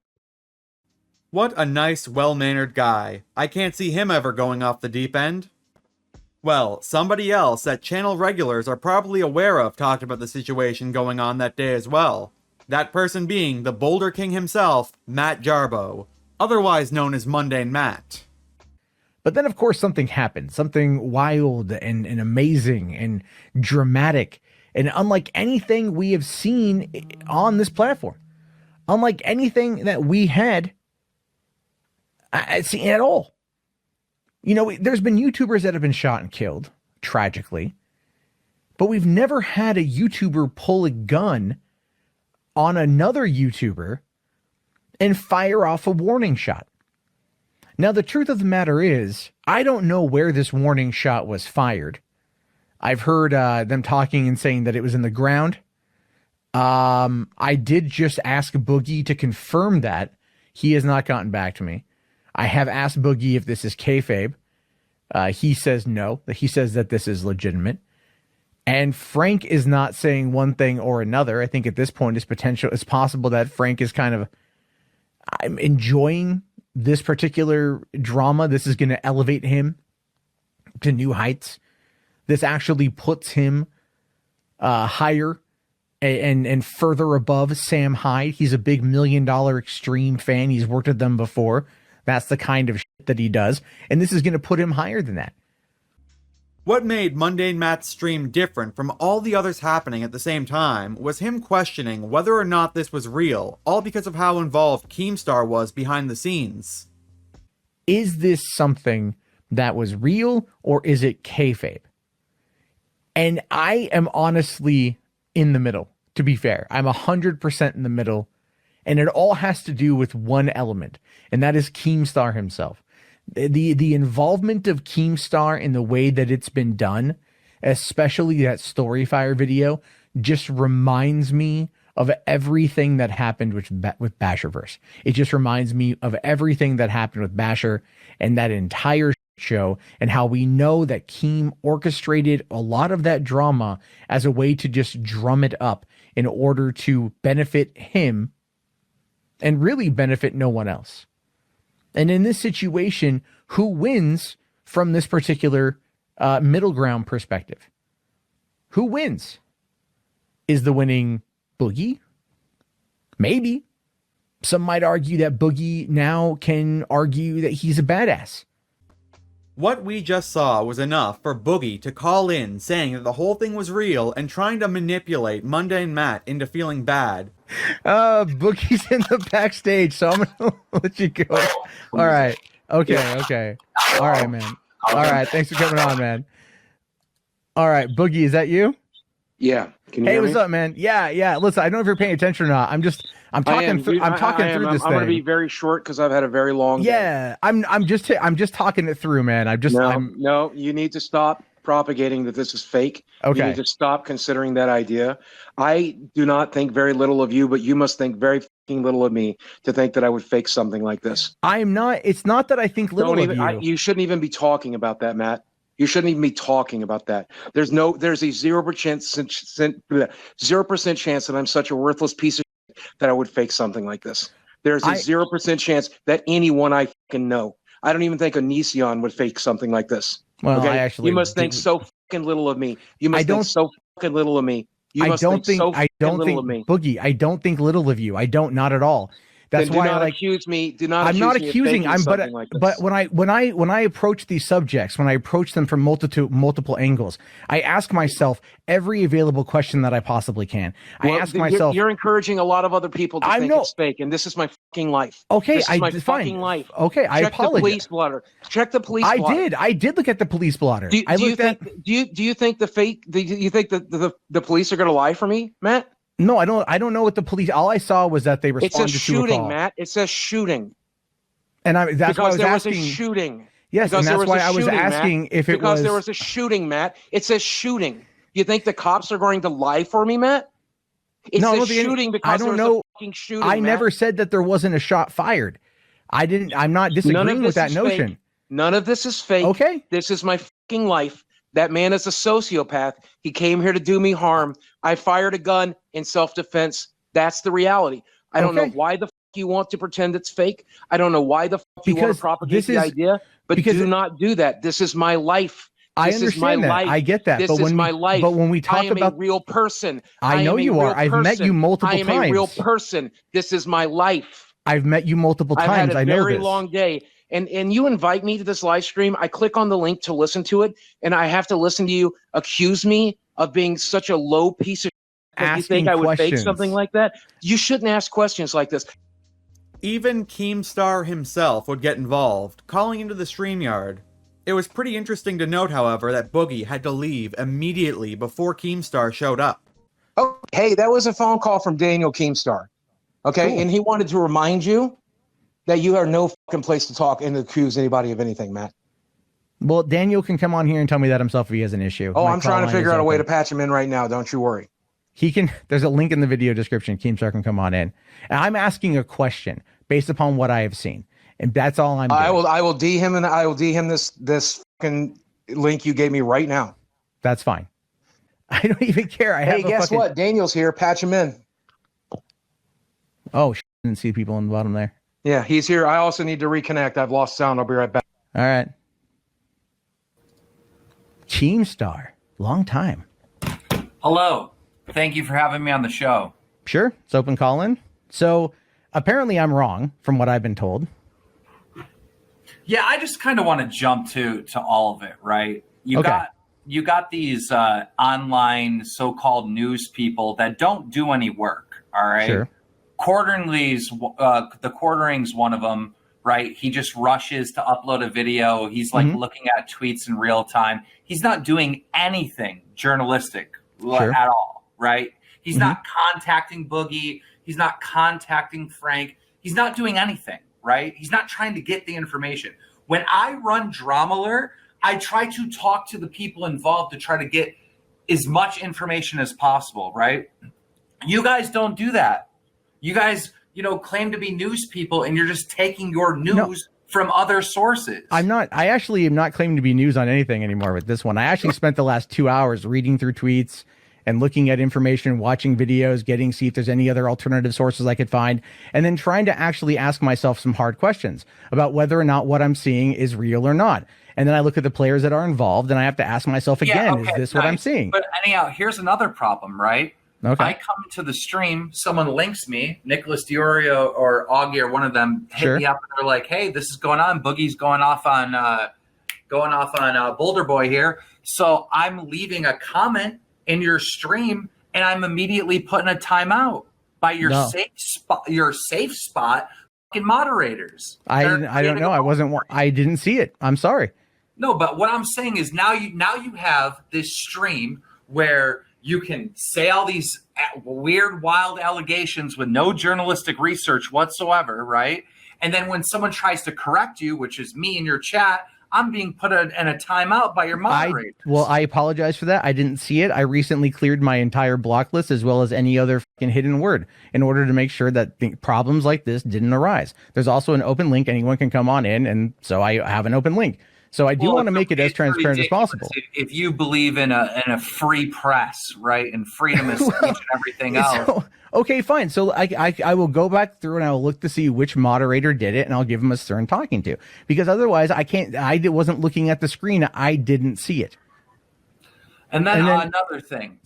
What a nice, well-mannered guy. I can't see him ever going off the deep end. Well, somebody else that channel regulars are probably aware of talked about the situation going on that day as well. That person being the Boulder King himself, Matt Jarbo, otherwise known as Mundane Matt. But then, of course, something happened. Something wild and amazing and dramatic and unlike anything we have seen on this platform. Unlike anything that we had seen at all. You know, there's been YouTubers that have been shot and killed, tragically. But we've never had a YouTuber pull a gun on another YouTuber and fire off a warning shot. Now, the truth of the matter is, I don't know where this warning shot was fired. I've heard them talking and saying that it was in the ground. I did just ask Boogie to confirm that. He has not gotten back to me. I have asked Boogie if this is kayfabe. He says no. He says that this is legitimate. And Frank is not saying one thing or another. I think at this point it's possible that Frank is kind of I'm enjoying this particular drama. This is going to elevate him to new heights. This actually puts him higher and further above Sam Hyde. He's a big $1 Million Extreme fan. He's worked with them before. That's the kind of shit that he does. And this is going to put him higher than that. What made Mundane Matt's stream different from all the others happening at the same time was him questioning whether or not this was real, all because of how involved Keemstar was behind the scenes. Is this something that was real, or is it kayfabe? And I am honestly in the middle, to be fair. I'm 100% in the middle, and it all has to do with one element, and that is Keemstar himself. The involvement of Keemstar in the way that it's been done, especially that Storyfire video, just reminds me of everything that happened with Basherverse. It just reminds me of everything that happened with Basher and that entire show, and how we know that Keem orchestrated a lot of that drama as a way to just drum it up in order to benefit him and really benefit no one else. And in this situation, who wins from this particular middle ground perspective? Who wins? Is the winning Boogie? Maybe. Some might argue that Boogie now can argue that he's a badass. What we just saw was enough for Boogie to call in saying that the whole thing was real and trying to manipulate Mundane Matt into feeling bad. Boogie's in the backstage, so I'm gonna let you go. All right. Okay. All right, man. All right. Thanks for coming on, man. All right, Boogie, is that you? Yeah. Can you Hey, hear what's me? up, man? Yeah. Listen, I don't know if you're paying attention or not. I'm talking through this thing. I'm going to be very short because I've had a very long day. Yeah, I'm just talking it through, man. No, you need to stop propagating that this is fake. Okay. You need to stop considering that idea. I do not think very little of you, but you must think very fucking little of me to think that I would fake something like this. I'm not. It's not that I think little of you. You shouldn't even be talking about that, Matt. You shouldn't even be talking about that. There's a 0% chance that I'm such a worthless piece of shit that I would fake something like this. There's a 0% chance that anyone I fucking know. I don't even think Onision would fake something like this. Well, okay? You must think so fucking little of me. You must think so fucking little of me. You must think so fucking little of me. Boogie, I don't think little of you. I don't, not at all. That's then why do not I accuse me. Do not. I'm not accuse accusing. Me of faking like this. But when I approach these subjects, when I approach them from multiple angles, I ask myself every available question that I possibly can. I ask myself. You're encouraging a lot of other people to think it's fake, and this is my fucking life. Okay, this is my fucking life. Okay, I apologize. Check the police blotter. Check the police blotter. I did look at the police blotter. Do you think the police are going to lie for me, Matt? No, I don't know what the police. All I saw was that they responded to a call. It says shooting, Matt. It says shooting. And that's why I was asking. Because there was a shooting. Yes, and that's why I was asking if it was. Because there was a shooting, Matt. It says shooting. You think the cops are going to lie for me, Matt? It says shooting because there was a fucking shooting, I Matt. never said that there wasn't a shot fired. I'm not disagreeing with that notion. Fake. None of this is fake. Okay. This is my fucking life. That man is a sociopath. He came here to do me harm. I fired a gun in self-defense. That's the reality. I don't know why the fuck you want to pretend it's fake. I don't know why the fuck you want to propagate the idea. But do not do that. This is my life. I understand that. I get that. This is my life. But when we talk about a real person. I know you are. I've met you multiple times. I am a real person. This is my life. I've met you multiple times. I've had a very this. long day. And you invite me to this live stream. I click on the link to listen to it, and I have to listen to you accuse me of being such a low piece of shit that you think I would fake something like that. You shouldn't ask questions like this. Even Keemstar himself would get involved, calling into the StreamYard. It was pretty interesting to note, however, that Boogie had to leave immediately before Keemstar showed up. Oh, hey, that was a phone call from Daniel Keemstar. Okay, cool. And he wanted to remind you that you are no fucking place to talk and accuse anybody of anything, Matt. Well, Daniel can come on here and tell me that himself if he has an issue. Oh, My I'm call trying to line figure is out a way to open. patch him in right now. Don't you worry. He can. There's a link in the video description. Keemstar can come on in. And I'm asking a question based upon what I have seen, and that's all I'm doing. I will D him, and I will D him this fucking link you gave me right now. That's fine. I don't even care. Hey, guess what? Daniel's here. Patch him in. Oh, didn't see people on the bottom there. Yeah, he's here. I also need to reconnect. I've lost sound. I'll be right back. All right. Keemstar, long time. Hello. Thank you for having me on the show. Sure, it's open call-in. So apparently I'm wrong from what I've been told. Yeah, I just kind of want to jump to all of it, right? You got these online so-called news people that don't do any work, all right? Sure. The Quartering's one of them, right? He just rushes to upload a video. He's like looking at tweets in real time. He's not doing anything journalistic at all, right? He's not contacting Boogie. He's not contacting Frank. He's not doing anything, right? He's not trying to get the information. When I run Drama Alert, I try to talk to the people involved to try to get as much information as possible, right? You guys don't do that. You guys, claim to be news people, and you're just taking your news from other sources. I actually am not claiming to be news on anything anymore with this one. I actually spent the last 2 hours reading through tweets and looking at information, watching videos, see if there's any other alternative sources I could find, and then trying to actually ask myself some hard questions about whether or not what I'm seeing is real or not. And then I look at the players that are involved, and I have to ask myself again, is this what I'm seeing? But anyhow, here's another problem, right? Okay. I come to the stream, someone links me, Nicholas DeOrio or Augie or one of them hit me up, and they're like, "Hey, this is going on. Boogie's going off on Boulder Boy here." So I'm leaving a comment in your stream, and I'm immediately putting a timeout by your safe spot fucking moderators. I don't know. I didn't see it. I'm sorry. No, but what I'm saying is now you have this stream where you can say all these weird, wild allegations with no journalistic research whatsoever, right? And then when someone tries to correct you, which is me in your chat, I'm being put in a timeout by your moderator. I apologize for that. I didn't see it. I recently cleared my entire block list as well as any other fucking hidden word in order to make sure that problems like this didn't arise. There's also an open link. Anyone can come on in, and so I have an open link. So I do want to make it as transparent as possible. If you believe in a free press, right, and freedom of speech and everything else. So, okay, fine. So I will go back through and I will look to see which moderator did it, and I'll give him a stern talking to, because otherwise I can't. I wasn't looking at the screen. I didn't see it. And then another thing.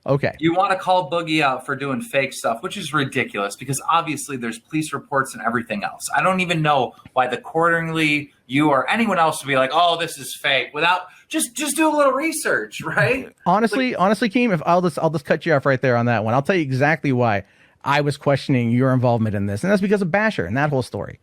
Okay. You want to call Boogie out for doing fake stuff, which is ridiculous because obviously there's police reports and everything else. I don't even know why the Quarterly, you or anyone else would be like, "Oh, this is fake," without just do a little research, right? Honestly, Keem, if I'll just cut you off right there on that one. I'll tell you exactly why I was questioning your involvement in this, and that's because of Basher and that whole story.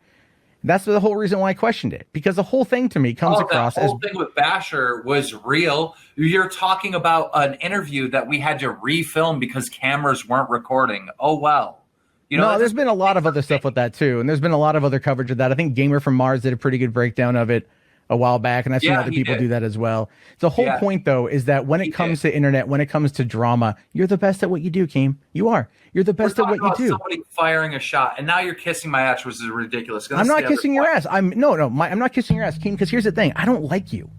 That's the whole reason why I questioned it, because the whole thing to me comes across as... The whole thing with Basher was real. You're talking about an interview that we had to refilm because cameras weren't recording. Oh, well. There's been a lot of other stuff with that, too, and there's been a lot of other coverage of that. I think Gamer from Mars did a pretty good breakdown of it a while back, and I've seen other people do that as well. The whole point, though, is that when it comes to internet, when it comes to drama, you're the best at what you do, Keem. You are. You're the best at what you do. Somebody firing a shot, and now you're kissing my ass, which is ridiculous. I'm not kissing your ass. I'm not kissing your ass, Keem, because here's the thing. I don't like you.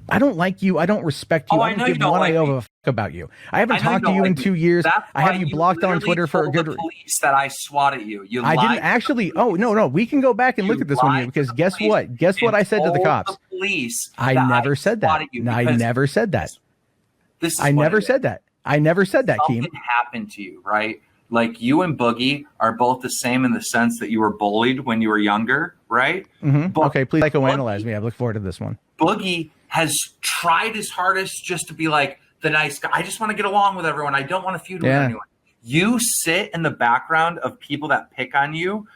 I don't like you. I don't respect you. I don't give one iota of a fuck about you. I haven't talked to you in 2 years. I have you blocked on Twitter for a good reason. Police that I swatted you. I didn't actually. Oh, no. We can go back and look at this one because guess what? Guess what I said to the cops? I never said that. I never said that. I never said that. I never said that, Keem. Something happened to you, right? Like you and Boogie are both the same in the sense that you were bullied when you were younger, right? Mm-hmm. Okay, please psychoanalyze me. I look forward to this one. Boogie has tried his hardest just to be like the nice guy. I just want to get along with everyone. I don't want to feud with anyone. You sit in the background of people that pick on you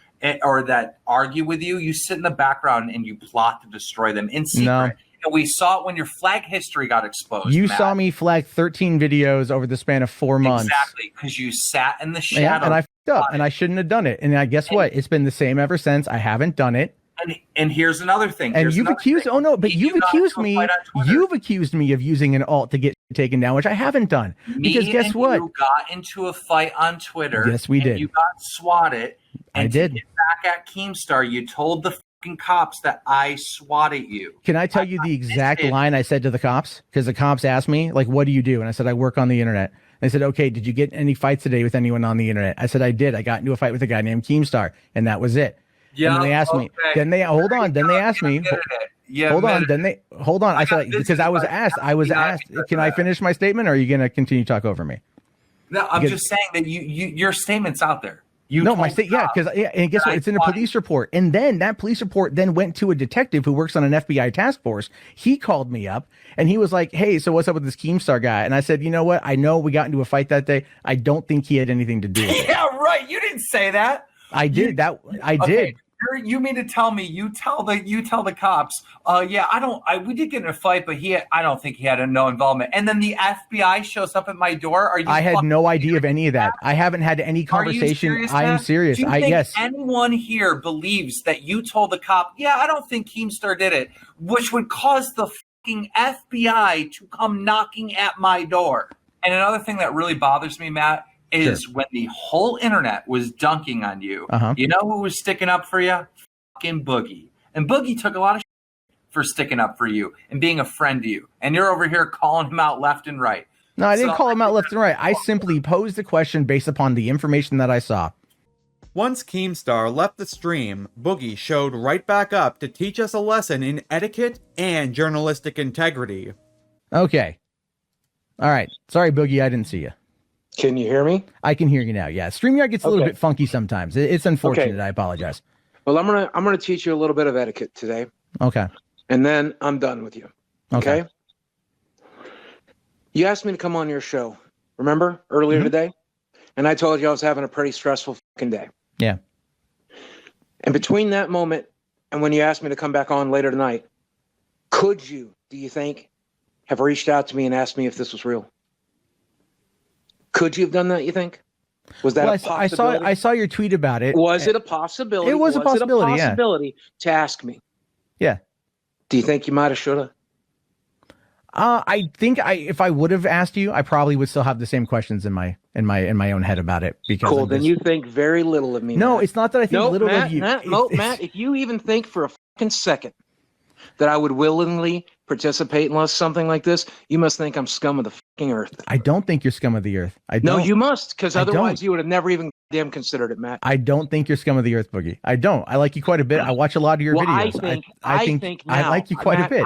or that argue with you. You sit in the background and you plot to destroy them in secret. No. And we saw it when your flag history got exposed. You saw me flag 13 videos over the span of 4 months. Exactly, because you sat in the shadow. Yeah, and I fucked up, and I shouldn't have done it. And I guess what? It's been the same ever since. I haven't done it. And here's another thing. And you've accused you've accused me of using an alt to get taken down, which I haven't done. Because guess what? You got into a fight on Twitter. Yes, we did. You got swatted. And I did. To get back at Keemstar, you told the fucking cops that I swatted you. Can I tell you the exact line I said to the cops? Because the cops asked me, like, what do you do? And I said, I work on the internet. They said, okay, did you get any fights today with anyone on the internet? I said, I did. I got into a fight with a guy named Keemstar, and that was it. Yeah. And then they asked me. Then they hold on. Then they asked me. Hold on. Then they hold on. I said because I was asked. Can I finish my statement, or are you going to continue to talk over me? No, I'm just saying that your statement's out there. And guess what? It's in a police report. And then that police report then went to a detective who works on an FBI task force. He called me up and he was like, hey, so what's up with this Keemstar guy? And I said, you know what? I know we got into a fight that day. I don't think he had anything to do with it. Yeah, right. You didn't say that. I did. I did. You mean to tell me you tell the cops, we did get in a fight, but I don't think he had no involvement. And then the FBI shows up at my door. I had no idea of any of that. I haven't had any conversation. I am serious. Do you think anyone here believes that you told the cop, I don't think Keemstar did it, which would cause the fucking FBI to come knocking at my door? And another thing that really bothers me, Matt, is when the whole internet was dunking on you. You know who was sticking up for you? Fucking Boogie. And Boogie took a lot of shit for sticking up for you and being a friend to you. And you're over here calling him out left and right. No, I didn't call him out left and right. I simply posed the question based upon the information that I saw. Once Keemstar left the stream, Boogie showed right back up to teach us a lesson in etiquette and journalistic integrity. Okay. All right. Sorry, Boogie, I didn't see you. Can you hear me? I can hear you now. Yeah, StreamYard gets a little bit funky sometimes. It's unfortunate. Okay. I apologize. Well, I'm gonna teach you a little bit of etiquette today. Okay. And then I'm done with you. Okay. You asked me to come on your show. Remember earlier today? And I told you I was having a pretty stressful fucking day. Yeah. And between that moment and when you asked me to come back on later tonight, do you think, have reached out to me and asked me if this was real? Could you have done that, you think? Was that a possibility? I saw your tweet about it. Was it a possibility? It was a possibility, to ask me? Yeah. Do you think you might have, should have? I think if I would have asked you, I probably would still have the same questions in my own head about it. Because cool. Then you think very little of me. No, Matt. It's not that I think little Matt, of you. Matt, if you even think for a fucking second that I would willingly participate in something like this, you must think I'm scum of the fucking earth. I don't think you're scum of the earth. No, you must, because otherwise you would have never even damn considered it, Matt. I don't think you're scum of the earth, Boogie. I don't. I like you quite a bit. I watch a lot of your videos. I think I like you quite a bit.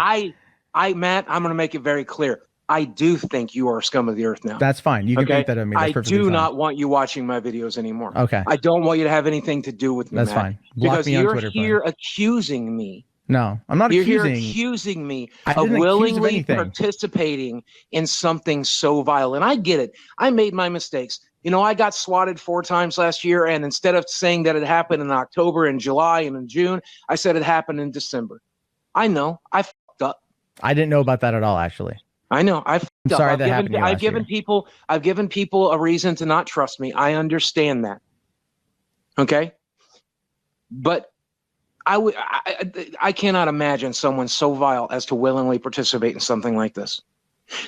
Matt, I'm going to make it very clear. I do think you are scum of the earth now. That's fine. You can think that of me. That's perfectly fine. Not want you watching my videos anymore. Okay. I don't want you to have anything to do with me. That's Matt, fine. Block because me on you're Twitter, here accusing me. No, I'm not You're accusing. You're accusing me of willingly participating in something so vile. And I get it. I made my mistakes. You know, I got swatted 4 times last year. And instead of saying that it happened in October and July and in June, I said it happened in December. I know. I fucked up. I didn't know about that at all, actually. I know. I'm sorry that happened to you I've given people a reason to not trust me. I understand that. Okay? But I cannot imagine someone so vile as to willingly participate in something like this.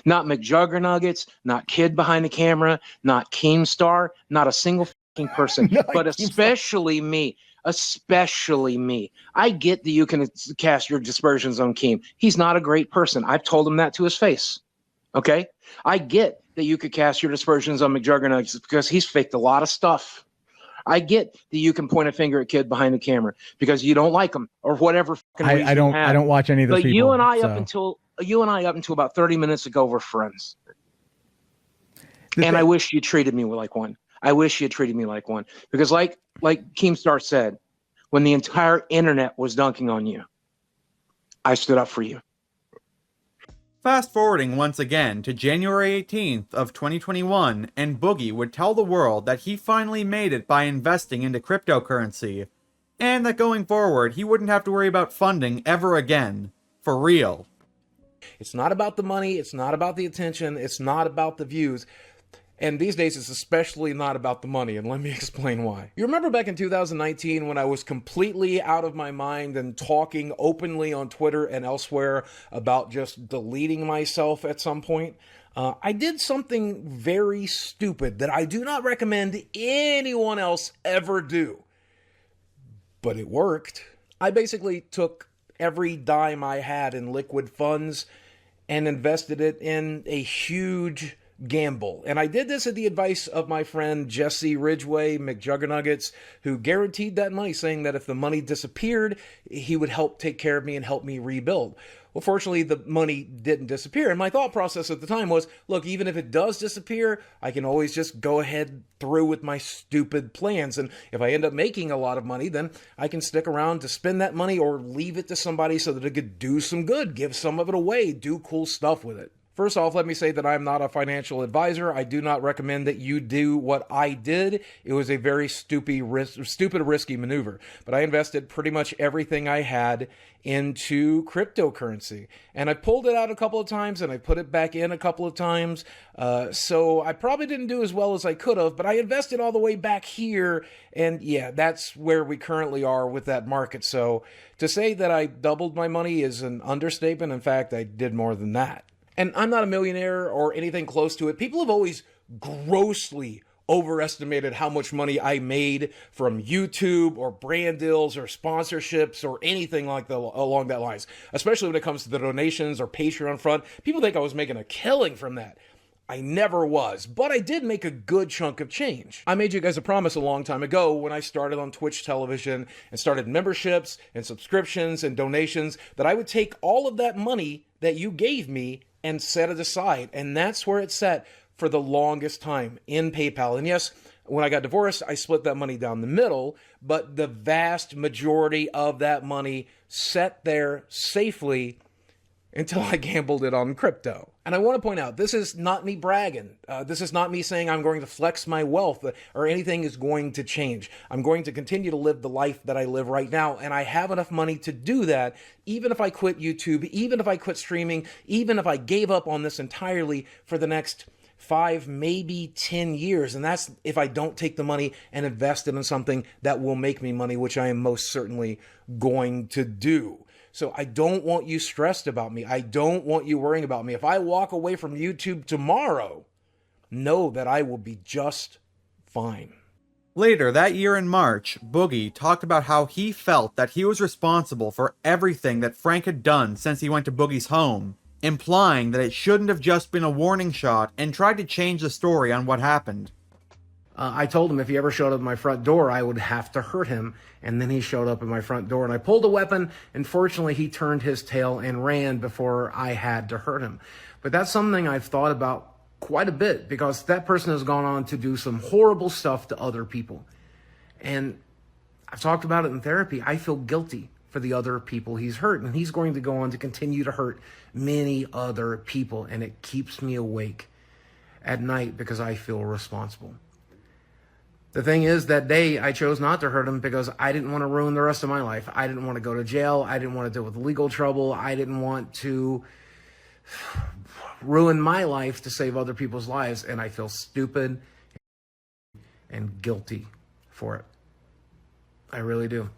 Not McJuggernuggets, not Kid behind the camera, not Keemstar, not a single fucking person, but especially me. Especially me. I get that you can cast your dispersions on Keem. He's not a great person. I've told him that to his face. Okay? I get that you could cast your dispersions on McJuggernuggets because he's faked a lot of stuff. I get that you can point a finger at Kid behind the camera because you don't like him or whatever fucking reason I don't watch any of those people. But you and I up until about 30 minutes ago were friends. I wish you treated me like one. I wish you treated me like one. Because like Keemstar said, when the entire internet was dunking on you, I stood up for you. Fast forwarding once again to January 18th of 2021, and Boogie would tell the world that he finally made it by investing into cryptocurrency, and that going forward he wouldn't have to worry about funding ever again. For real. It's not about the money, it's not about the attention, it's not about the views. And these days, it's especially not about the money, and let me explain why. You remember back in 2019 when I was completely out of my mind and talking openly on Twitter and elsewhere about just deleting myself at some point? I did something very stupid that I do not recommend anyone else ever do. But it worked. I basically took every dime I had in liquid funds and invested it in a huge gamble. And I did this at the advice of my friend Jesse Ridgway, McJuggernuggets, who guaranteed that money, saying that if the money disappeared, he would help take care of me and help me rebuild. Well, fortunately, the money didn't disappear. And my thought process at the time was, look, even if it does disappear, I can always just go ahead through with my stupid plans. And if I end up making a lot of money, then I can stick around to spend that money or leave it to somebody so that it could do some good, give some of it away, do cool stuff with it. First off, let me say that I'm not a financial advisor. I do not recommend that you do what I did. It was a very stupid, risky maneuver. But I invested pretty much everything I had into cryptocurrency. And I pulled it out a couple of times and I put it back in a couple of times. So I probably didn't do as well as I could have, but I invested all the way back here. And yeah, that's where we currently are with that market. So to say that I doubled my money is an understatement. In fact, I did more than that. And I'm not a millionaire or anything close to it. People have always grossly overestimated how much money I made from YouTube or brand deals or sponsorships or anything like along that lines, especially when it comes to the donations or Patreon front. People think I was making a killing from that. I never was, but I did make a good chunk of change. I made you guys a promise a long time ago when I started on Twitch television and started memberships and subscriptions and donations that I would take all of that money that you gave me and set it aside. And that's where it's set for the longest time, in PayPal. And yes, when I got divorced, I split that money down the middle, but the vast majority of that money sat there safely until I gambled it on crypto. And I want to point out, this is not me bragging. This is not me saying I'm going to flex my wealth or anything is going to change. I'm going to continue to live the life that I live right now. And I have enough money to do that, even if I quit YouTube, even if I quit streaming, even if I gave up on this entirely for the next 5, maybe 10 years. And that's if I don't take the money and invest it in something that will make me money, which I am most certainly going to do. So I don't want you stressed about me. I don't want you worrying about me. If I walk away from YouTube tomorrow, know that I will be just fine. Later that year in March, Boogie talked about how he felt that he was responsible for everything that Frank had done since he went to Boogie's home, implying that it shouldn't have just been a warning shot, and tried to change the story on what happened. I told him if he ever showed up at my front door, I would have to hurt him. And then he showed up at my front door and I pulled a weapon. And fortunately, he turned his tail and ran before I had to hurt him. But that's something I've thought about quite a bit because that person has gone on to do some horrible stuff to other people. And I've talked about it in therapy. I feel guilty for the other people he's hurt. And he's going to go on to continue to hurt many other people. And it keeps me awake at night because I feel responsible. The thing is, that day I chose not to hurt him because I didn't want to ruin the rest of my life. I didn't want to go to jail. I didn't want to deal with legal trouble. I didn't want to ruin my life to save other people's lives. And I feel stupid and guilty for it. I really do.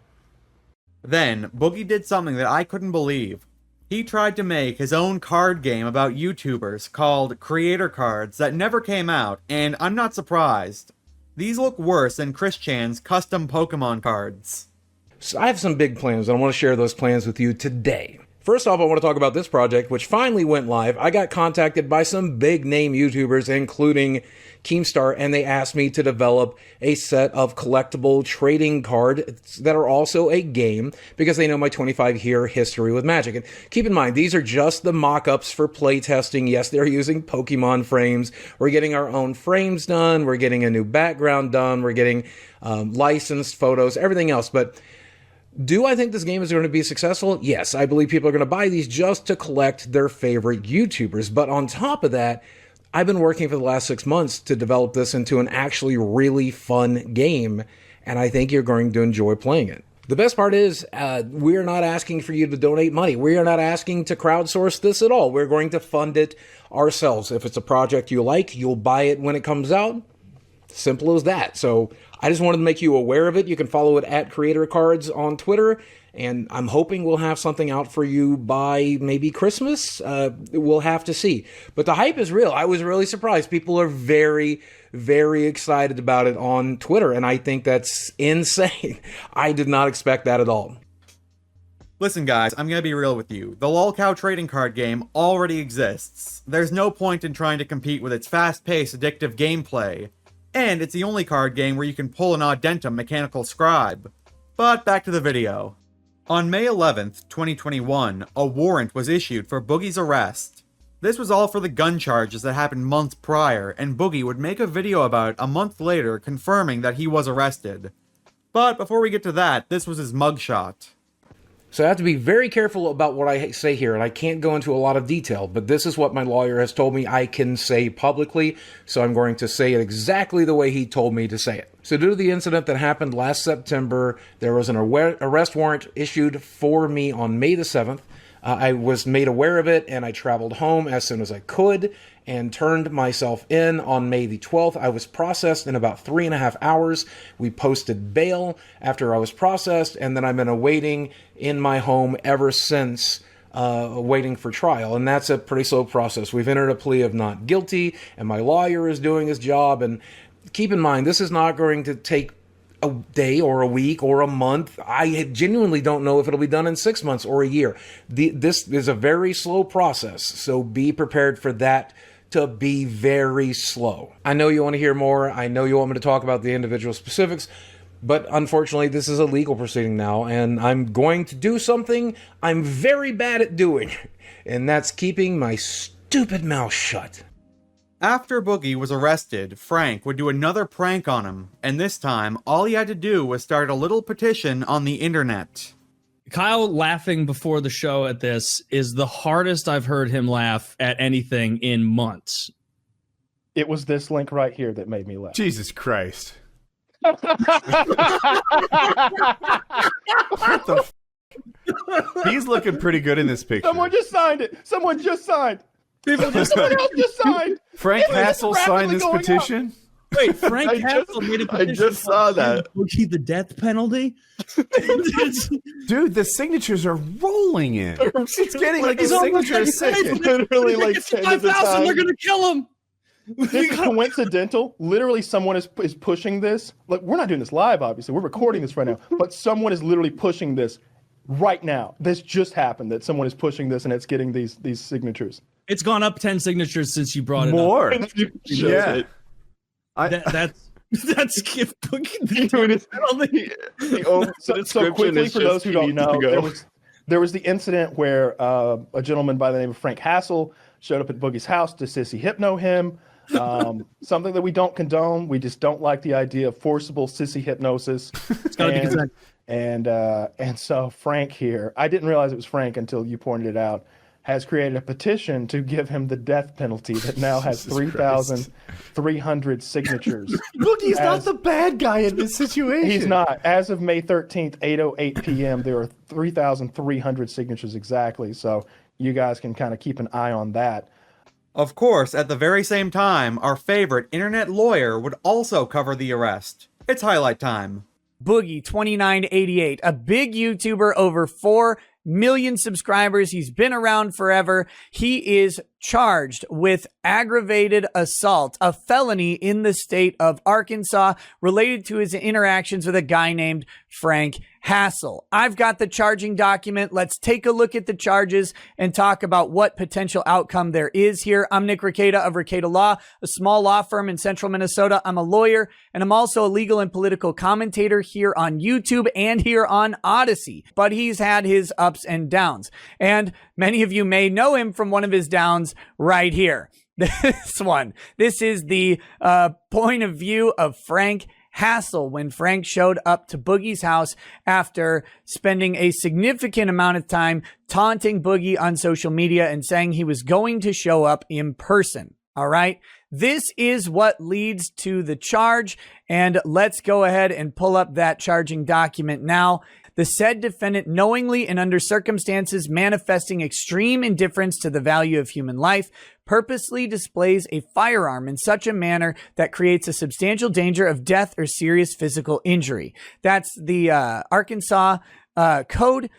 Then, Boogie did something that I couldn't believe. He tried to make his own card game about YouTubers called Creator Cards that never came out, and I'm not surprised. These look worse than Chris Chan's custom Pokemon cards. So I have some big plans, and I want to share those plans with you today. First off, I want to talk about this project, which finally went live. I got contacted by some big-name YouTubers, including Keemstar, and they asked me to develop a set of collectible trading cards that are also a game because they know my 25-year history with Magic. And keep in mind, these are just the mock-ups for playtesting. Yes, they're using Pokemon frames. We're getting our own frames done. We're getting a new background done. We're getting licensed photos, everything else. But do I think this game is going to be successful? Yes, I believe people are going to buy these just to collect their favorite YouTubers. But on top of that, I've been working for the last 6 months to develop this into an actually really fun game, and I think you're going to enjoy playing it. The best part is we're not asking for you to donate money. We are not asking to crowdsource this at all. We're going to fund it ourselves. If it's a project you like, you'll buy it when it comes out. Simple as that. So I just wanted to make you aware of it. You can follow it at Creator Cards on Twitter. And I'm hoping we'll have something out for you by maybe Christmas. We'll have to see. But the hype is real. I was really surprised. People are very, very excited about it on Twitter. And I think that's insane. I did not expect that at all. Listen, guys, I'm going to be real with you. The lolcow trading card game already exists. There's no point in trying to compete with its fast-paced, addictive gameplay. And it's the only card game where you can pull an Audentum mechanical scribe. But back to the video. On May 11th, 2021, a warrant was issued for Boogie's arrest. This was all for the gun charges that happened months prior, and Boogie would make a video about it a month later confirming that he was arrested. But before we get to that, this was his mugshot. So I have to be very careful about what I say here, and I can't go into a lot of detail, but this is what my lawyer has told me I can say publicly, so I'm going to say it exactly the way he told me to say it. So due to the incident that happened last September, there was an arrest warrant issued for me on May the 7th. I was made aware of it, and I traveled home as soon as I could and turned myself in on May the 12th. I was processed in about 3.5 hours. We posted bail after I was processed, and then I've been awaiting in my home ever since, waiting for trial. And that's a pretty slow process. We've entered a plea of not guilty, and my lawyer is doing his job. And keep in mind, this is not going to take a day or a week or a month. I genuinely don't know if it'll be done in 6 months or a year. This is a very slow process, so be prepared for that to be very slow. I know you want to hear more. I know you want me to talk about the individual specifics, but unfortunately, this is a legal proceeding now, and I'm going to do something I'm very bad at doing, and that's keeping my stupid mouth shut. After Boogie was arrested, Frank would do another prank on him, and this time, all he had to do was start a little petition on the internet. Kyle laughing before the show at this is the hardest I've heard him laugh at anything in months. It was this link right here that made me laugh. Jesus Christ. What the He's looking pretty good in this picture. Someone just signed it. Someone just signed. Someone else just signed. Frank Hassel signed this petition? Wait, Frank Hassel made a petition. I just saw that. Boogie the death penalty? Dude, the signatures are rolling in. It's getting like a almost signature a second. Literally like 5,000, they're going to kill him. This is coincidental. Literally, someone is pushing this. Like, we're not doing this live, obviously. We're recording this right now. But someone is literally pushing this right now. This just happened, that someone is pushing this and it's getting these signatures. It's gone up 10 signatures since you brought it More. up. Yeah. That's Kip Boogie. So quickly, for those who don't know, there was the incident where a gentleman by the name of Frank Hassel showed up at Boogie's house to sissy hypno him. Something that we don't condone. We just don't like the idea of forcible sissy hypnosis. It's gotta be consent. And so Frank here, I didn't realize it was Frank until you pointed it out, has created a petition to give him the death penalty that now has 3,300 signatures. Boogie's not the bad guy in this situation. He's not. As of May 13th, 8:08 p.m., there are 3,300 signatures exactly. So you guys can kind of keep an eye on that. Of course, at the very same time, our favorite internet lawyer would also cover the arrest. It's highlight time. Boogie2988, a big YouTuber, over 4 million subscribers. He's been around forever. He is charged with aggravated assault, a felony in the state of Arkansas related to his interactions with a guy named Frank Hassel. I've got the charging document. Let's take a look at the charges and talk about what potential outcome there is here. I'm Nick Rekieta of Rekieta Law, a small law firm in central Minnesota. I'm a lawyer, and I'm also a legal and political commentator here on YouTube and here on Odyssey. But he's had his ups and downs, and many of you may know him from one of his downs right here. This one. This is the point of view of Frank Hassel when Frank showed up to Boogie's house after spending a significant amount of time taunting Boogie on social media and saying he was going to show up in person. All right. This is what leads to the charge, and let's go ahead and pull up that charging document now. The said defendant knowingly and under circumstances manifesting extreme indifference to the value of human life purposely displays a firearm in such a manner that creates a substantial danger of death or serious physical injury. That's the Arkansas Code,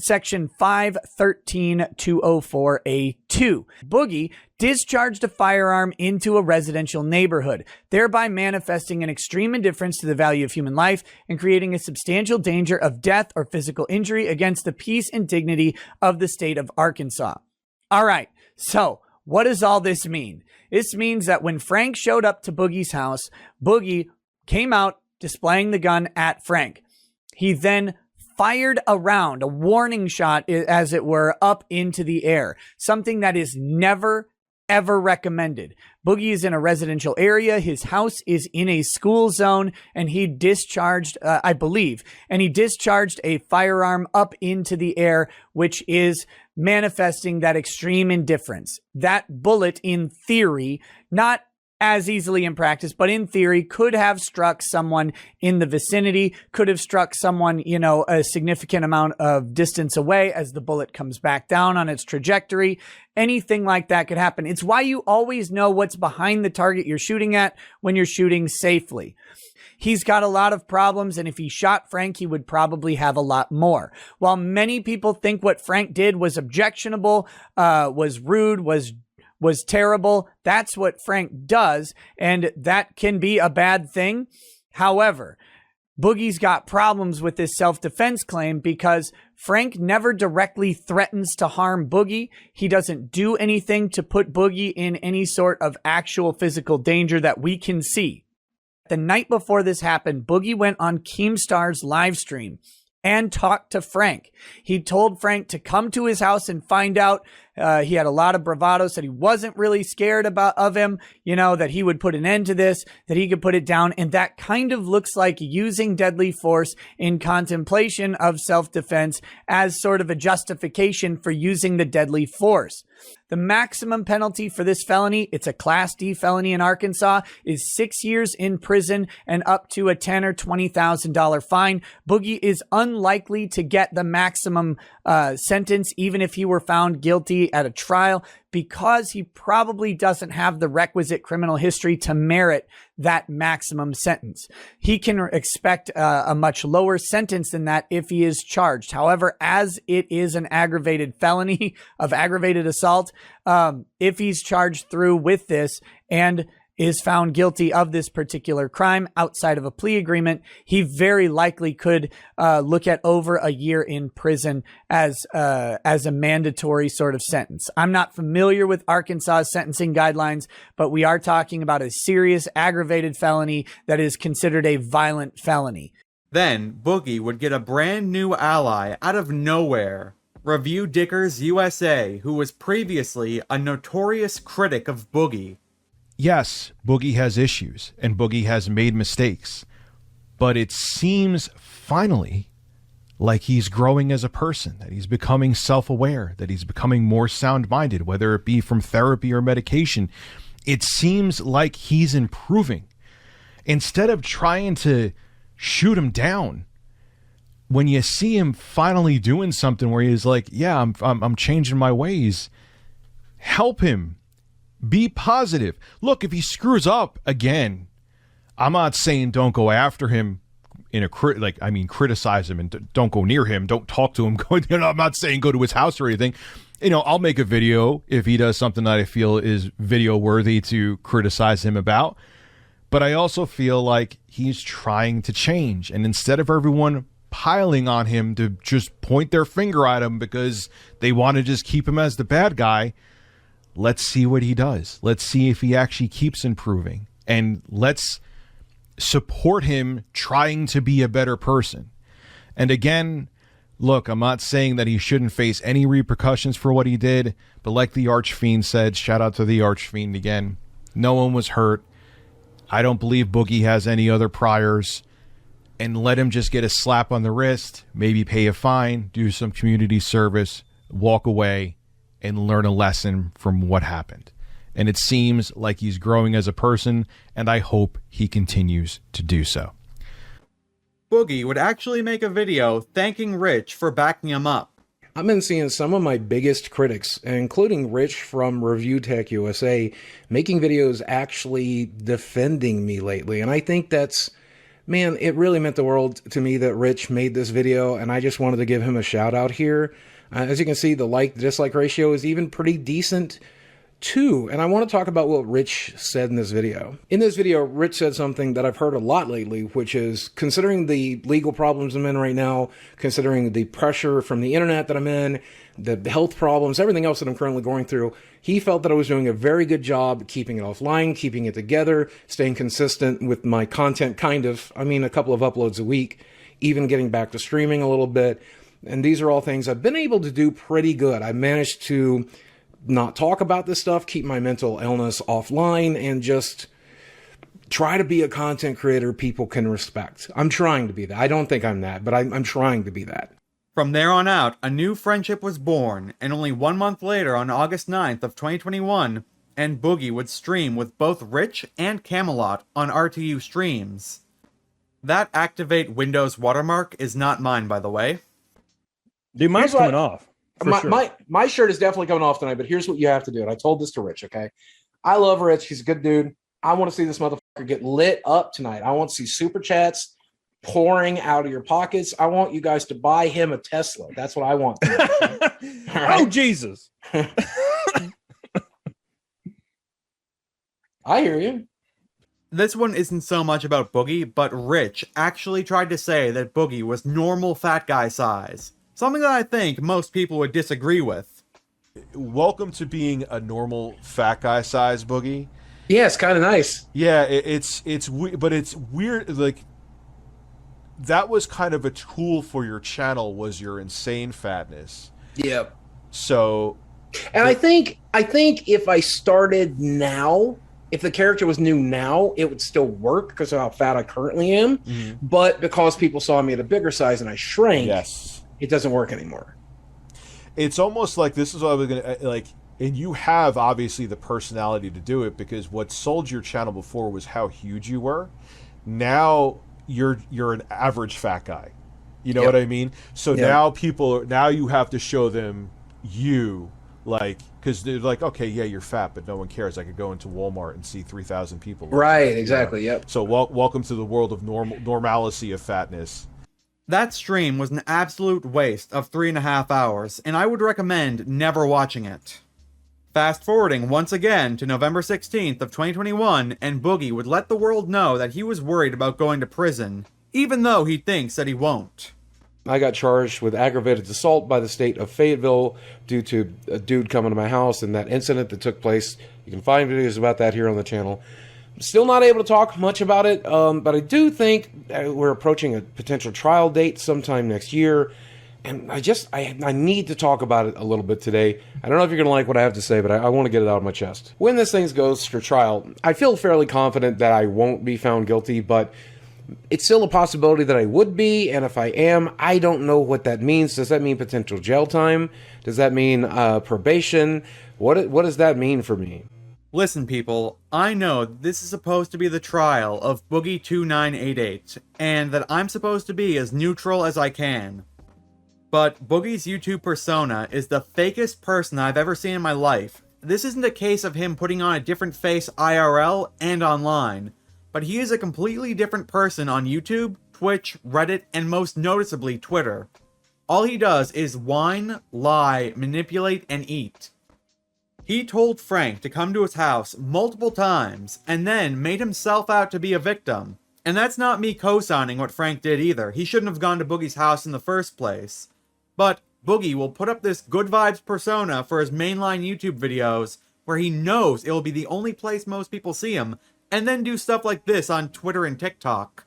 Section 513204A2. Boogie discharged a firearm into a residential neighborhood, thereby manifesting an extreme indifference to the value of human life and creating a substantial danger of death or physical injury against the peace and dignity of the state of Arkansas. All right, so what does all this mean? This means that when Frank showed up to Boogie's house, Boogie came out displaying the gun at Frank. He then fired a round, a warning shot, as it were, up into the air, something that is never, ever recommended. Boogie is in a residential area. His house is in a school zone, and he discharged, I believe, and he discharged a firearm up into the air, which is manifesting that extreme indifference. That bullet, in theory, not as easily in practice, but in theory, could have struck someone in the vicinity, could have struck someone, a significant amount of distance away as the bullet comes back down on its trajectory. Anything like that could happen. It's why you always know what's behind the target you're shooting at when you're shooting safely. He's got a lot of problems, and if he shot Frank, he would probably have a lot more. While many people think what Frank did was objectionable, was rude, was terrible, that's what Frank does, and that can be a bad thing. However, Boogie's got problems with this self-defense claim because Frank never directly threatens to harm Boogie. He doesn't do anything to put Boogie in any sort of actual physical danger that we can see. The night before this happened, Boogie went on Keemstar's live stream and talked to Frank. He told Frank to come to his house and find out. He had a lot of bravado, said he wasn't really scared of him, that he would put an end to this, that he could put it down. And that kind of looks like using deadly force in contemplation of self-defense as sort of a justification for using the deadly force. The maximum penalty for this felony, it's a Class D felony in Arkansas, is 6 years in prison and up to a $10,000 or $20,000 fine. Boogie is unlikely to get the maximum sentence, even if he were found guilty at a trial, because he probably doesn't have the requisite criminal history to merit that maximum sentence. He can expect a much lower sentence than that if he is charged. However, as it is an aggravated felony of aggravated assault, if he's charged through with this and is found guilty of this particular crime outside of a plea agreement, he very likely could look at over a year in prison as a mandatory sort of sentence. I'm not familiar with Arkansas sentencing guidelines, but we are talking about a serious aggravated felony that is considered a violent felony. Then Boogie would get a brand new ally out of nowhere. Review Dickers USA, who was previously a notorious critic of Boogie. Yes, Boogie has issues, and Boogie has made mistakes, but it seems finally like he's growing as a person, that he's becoming self-aware, that he's becoming more sound-minded, whether it be from therapy or medication. It seems like he's improving. Instead of trying to shoot him down, when you see him finally doing something where he's like, yeah, I'm changing my ways, help him. Be positive. Look, if he screws up again, I'm not saying don't go after him criticize him and don't go near him. Don't talk to him. I'm not saying go to his house or anything. I'll make a video if he does something that I feel is video worthy to criticize him about. But I also feel like he's trying to change. And instead of everyone piling on him to just point their finger at him because they want to just keep him as the bad guy, let's see what he does. Let's see if he actually keeps improving. And let's support him trying to be a better person. And again, look, I'm not saying that he shouldn't face any repercussions for what he did, but like the Archfiend said, shout out to the Archfiend again, no one was hurt. I don't believe Boogie has any other priors. And let him just get a slap on the wrist, maybe pay a fine, do some community service, walk away, and learn a lesson from what happened. And it seems like he's growing as a person, and I hope he continues to do so. Boogie would actually make a video thanking Rich for backing him up. I've been seeing some of my biggest critics, including Rich from Review Tech USA, making videos actually defending me lately. And I think that's, man, it really meant the world to me that Rich made this video, and I just wanted to give him a shout out here. As you can see, the like-dislike ratio is even pretty decent too. And I want to talk about what Rich said in this video. In this video, Rich said something that I've heard a lot lately, which is, considering the legal problems I'm in right now, considering the pressure from the internet that I'm in, the health problems, everything else that I'm currently going through, he felt that I was doing a very good job keeping it offline, keeping it together, staying consistent with my content, a couple of uploads a week, even getting back to streaming a little bit. And these are all things I've been able to do pretty good. I managed to not talk about this stuff, keep my mental illness offline, and just try to be a content creator people can respect. I'm trying to be that. I don't think I'm that, but I'm trying to be that. From there on out, a new friendship was born, and only 1 month later, on August 9th of 2021, and Boogie would stream with both Rich and Camelot on RTU streams. That Activate Windows watermark is not mine, by the way. Dude, mine's coming off. My shirt is definitely coming off tonight, but here's what you have to do. And I told this to Rich, okay? I love Rich. He's a good dude. I want to see this motherfucker get lit up tonight. I want to see super chats pouring out of your pockets. I want you guys to buy him a Tesla. That's what I want. Right? Oh, Jesus. I hear you. This one isn't so much about Boogie, but Rich actually tried to say that Boogie was normal fat guy size. Something that I think most people would disagree with. Welcome to being a normal fat guy size, Boogie. Yeah, it's kind of nice. Yeah, but it's weird. Like, that was kind of a tool for your channel, was your insane fatness. Yep. So, and I think if I started now, if the character was new now, it would still work because of how fat I currently am. Mm-hmm. But because people saw me at a bigger size and I shrank, yes, it doesn't work anymore. It's almost like, this is what I was gonna like, and you have obviously the personality to do it, because what sold your channel before was how huge you were. Now you're an average fat guy. You know what I mean? So now now you have to show them you, like, because they're like, okay, yeah, you're fat, but no one cares. I could go into Walmart and see 3,000 people. Right, exactly, yep. So welcome to the world of normalcy of fatness. That stream was an absolute waste of 3.5 hours, and I would recommend never watching it. Fast forwarding once again to November 16th of 2021, and Boogie would let the world know that he was worried about going to prison, even though he thinks that he won't. I got charged with aggravated assault by the state of Fayetteville due to a dude coming to my house and that incident that took place. You can find videos about that here on the channel. Still not able to talk much about it, but I do think we're approaching a potential trial date sometime next year, and I need to talk about it a little bit today. I don't know if you're going to like what I have to say, but I want to get it out of my chest. When this thing goes for trial, I feel fairly confident that I won't be found guilty, but it's still a possibility that I would be, and if I am, I don't know what that means. Does that mean potential jail time? Does that mean probation? What does that mean for me? Listen, people, I know this is supposed to be the trial of Boogie2988, and that I'm supposed to be as neutral as I can. But Boogie's YouTube persona is the fakest person I've ever seen in my life. This isn't a case of him putting on a different face IRL and online, but he is a completely different person on YouTube, Twitch, Reddit, and most noticeably Twitter. All he does is whine, lie, manipulate, and eat. He told Frank to come to his house multiple times, and then made himself out to be a victim. And that's not me co-signing what Frank did either. He shouldn't have gone to Boogie's house in the first place. But Boogie will put up this good vibes persona for his mainline YouTube videos, where he knows it will be the only place most people see him, and then do stuff like this on Twitter and TikTok.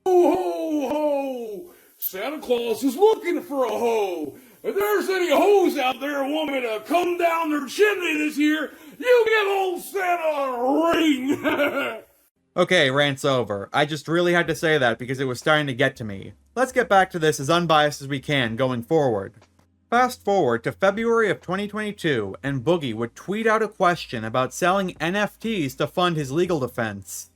Ho, ho, ho! Santa Claus is looking for a hoe! If there's any hoes out there who want me to come down their chimney this year, you give old Santa a ring! Okay, rant's over. I just really had to say that because it was starting to get to me. Let's get back to this as unbiased as we can going forward. Fast forward to February of 2022, and Boogie would tweet out a question about selling NFTs to fund his legal defense.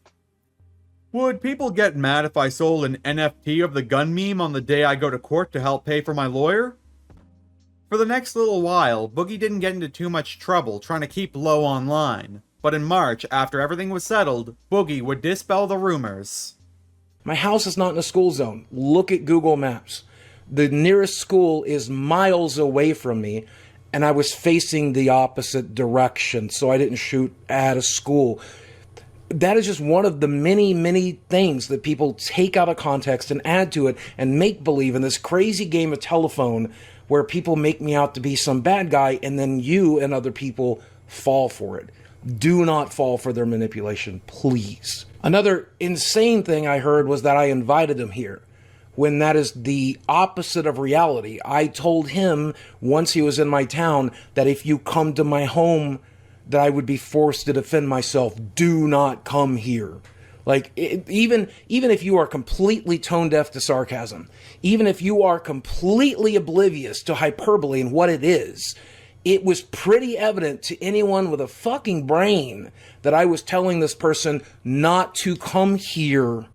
Would people get mad if I sold an NFT of the gun meme on the day I go to court to help pay for my lawyer? For the next little while, Boogie didn't get into too much trouble trying to keep low online. But in March, after everything was settled, Boogie would dispel the rumors. My house is not in a school zone. Look at Google Maps. The nearest school is miles away from me, and I was facing the opposite direction, so I didn't shoot at a school. That is just one of the many, many things that people take out of context and add to it and make believe in this crazy game of telephone where people make me out to be some bad guy, and then you and other people fall for it. Do not fall for their manipulation, please. Another insane thing I heard was that I invited him here, when that is the opposite of reality. I told him once he was in my town that if you come to my home, that I would be forced to defend myself. Do not come here. Like, even if you are completely tone deaf to sarcasm, even if you are completely oblivious to hyperbole and what it is, it was pretty evident to anyone with a fucking brain that I was telling this person not to come here.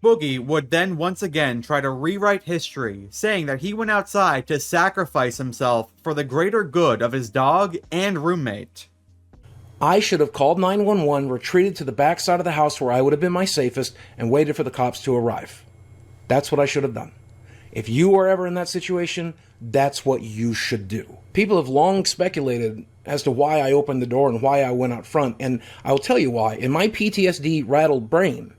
Boogie would then once again try to rewrite history, saying that he went outside to sacrifice himself for the greater good of his dog and roommate. I should have called 911, retreated to the backside of the house where I would have been my safest, and waited for the cops to arrive. That's what I should have done. If you are ever in that situation, that's what you should do. People have long speculated as to why I opened the door and why I went out front, and I'll tell you why. In my PTSD rattled brain,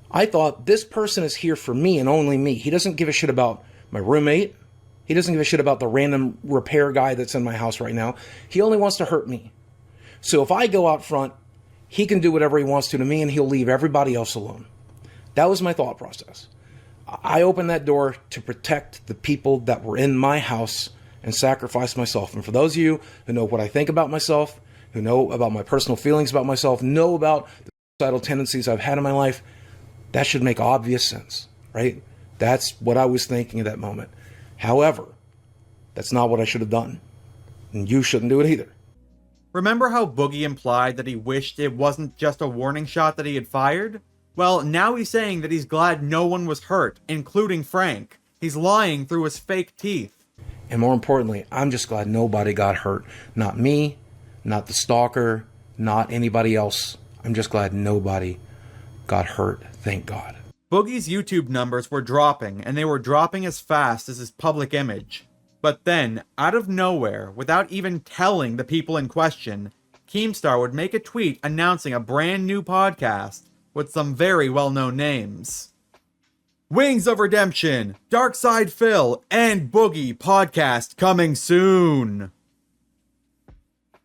I thought this person is here for me and only me. He doesn't give a shit about my roommate. He doesn't give a shit about the random repair guy that's in my house right now. He only wants to hurt me. So if I go out front, he can do whatever he wants to me, and he'll leave everybody else alone. That was my thought process. I opened that door to protect the people that were in my house and sacrifice myself. And for those of you who know what I think about myself, who know about my personal feelings about myself, know about the suicidal tendencies I've had in my life, that should make obvious sense, right? That's what I was thinking at that moment. However, that's not what I should have done. And you shouldn't do it either. Remember how Boogie implied that he wished it wasn't just a warning shot that he had fired? Well, now he's saying that he's glad no one was hurt, including Frank. He's lying through his fake teeth. And more importantly, I'm just glad nobody got hurt. Not me, not the stalker, not anybody else. I'm just glad nobody got hurt, thank God. Boogie's YouTube numbers were dropping, and they were dropping as fast as his public image. But then, out of nowhere, without even telling the people in question, Keemstar would make a tweet announcing a brand new podcast with some very well-known names. Wings of Redemption, Darkside Phil, and Boogie podcast coming soon.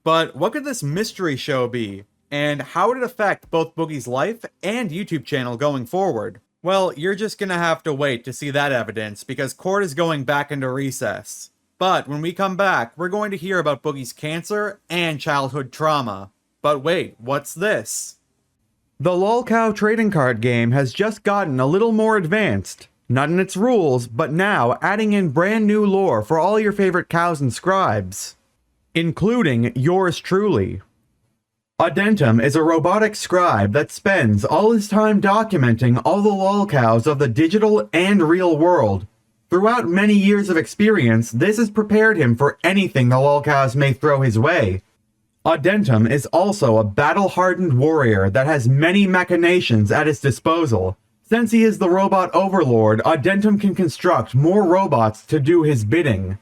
But what could this mystery show be? And how would it affect both Boogie's life and YouTube channel going forward? Well, you're just gonna have to wait to see that evidence because court is going back into recess. But when we come back, we're going to hear about Boogie's cancer and childhood trauma. But wait, what's this? The lolcow trading card game has just gotten a little more advanced. Not in its rules, but now adding in brand new lore for all your favorite cows and scribes. Including yours truly. Adentum is a robotic scribe that spends all his time documenting all the lolcows of the digital and real world. Throughout many years of experience, this has prepared him for anything the lolcows may throw his way. Adentum is also a battle-hardened warrior that has many machinations at his disposal. Since he is the robot overlord, Adentum can construct more robots to do his bidding.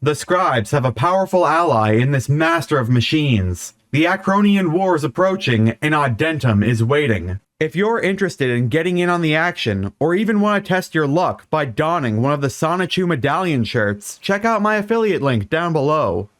The scribes have a powerful ally in this master of machines. The Acronian War is approaching, and Adentum is waiting. If you're interested in getting in on the action, or even want to test your luck by donning one of the Sonichu medallion shirts, check out my affiliate link down below.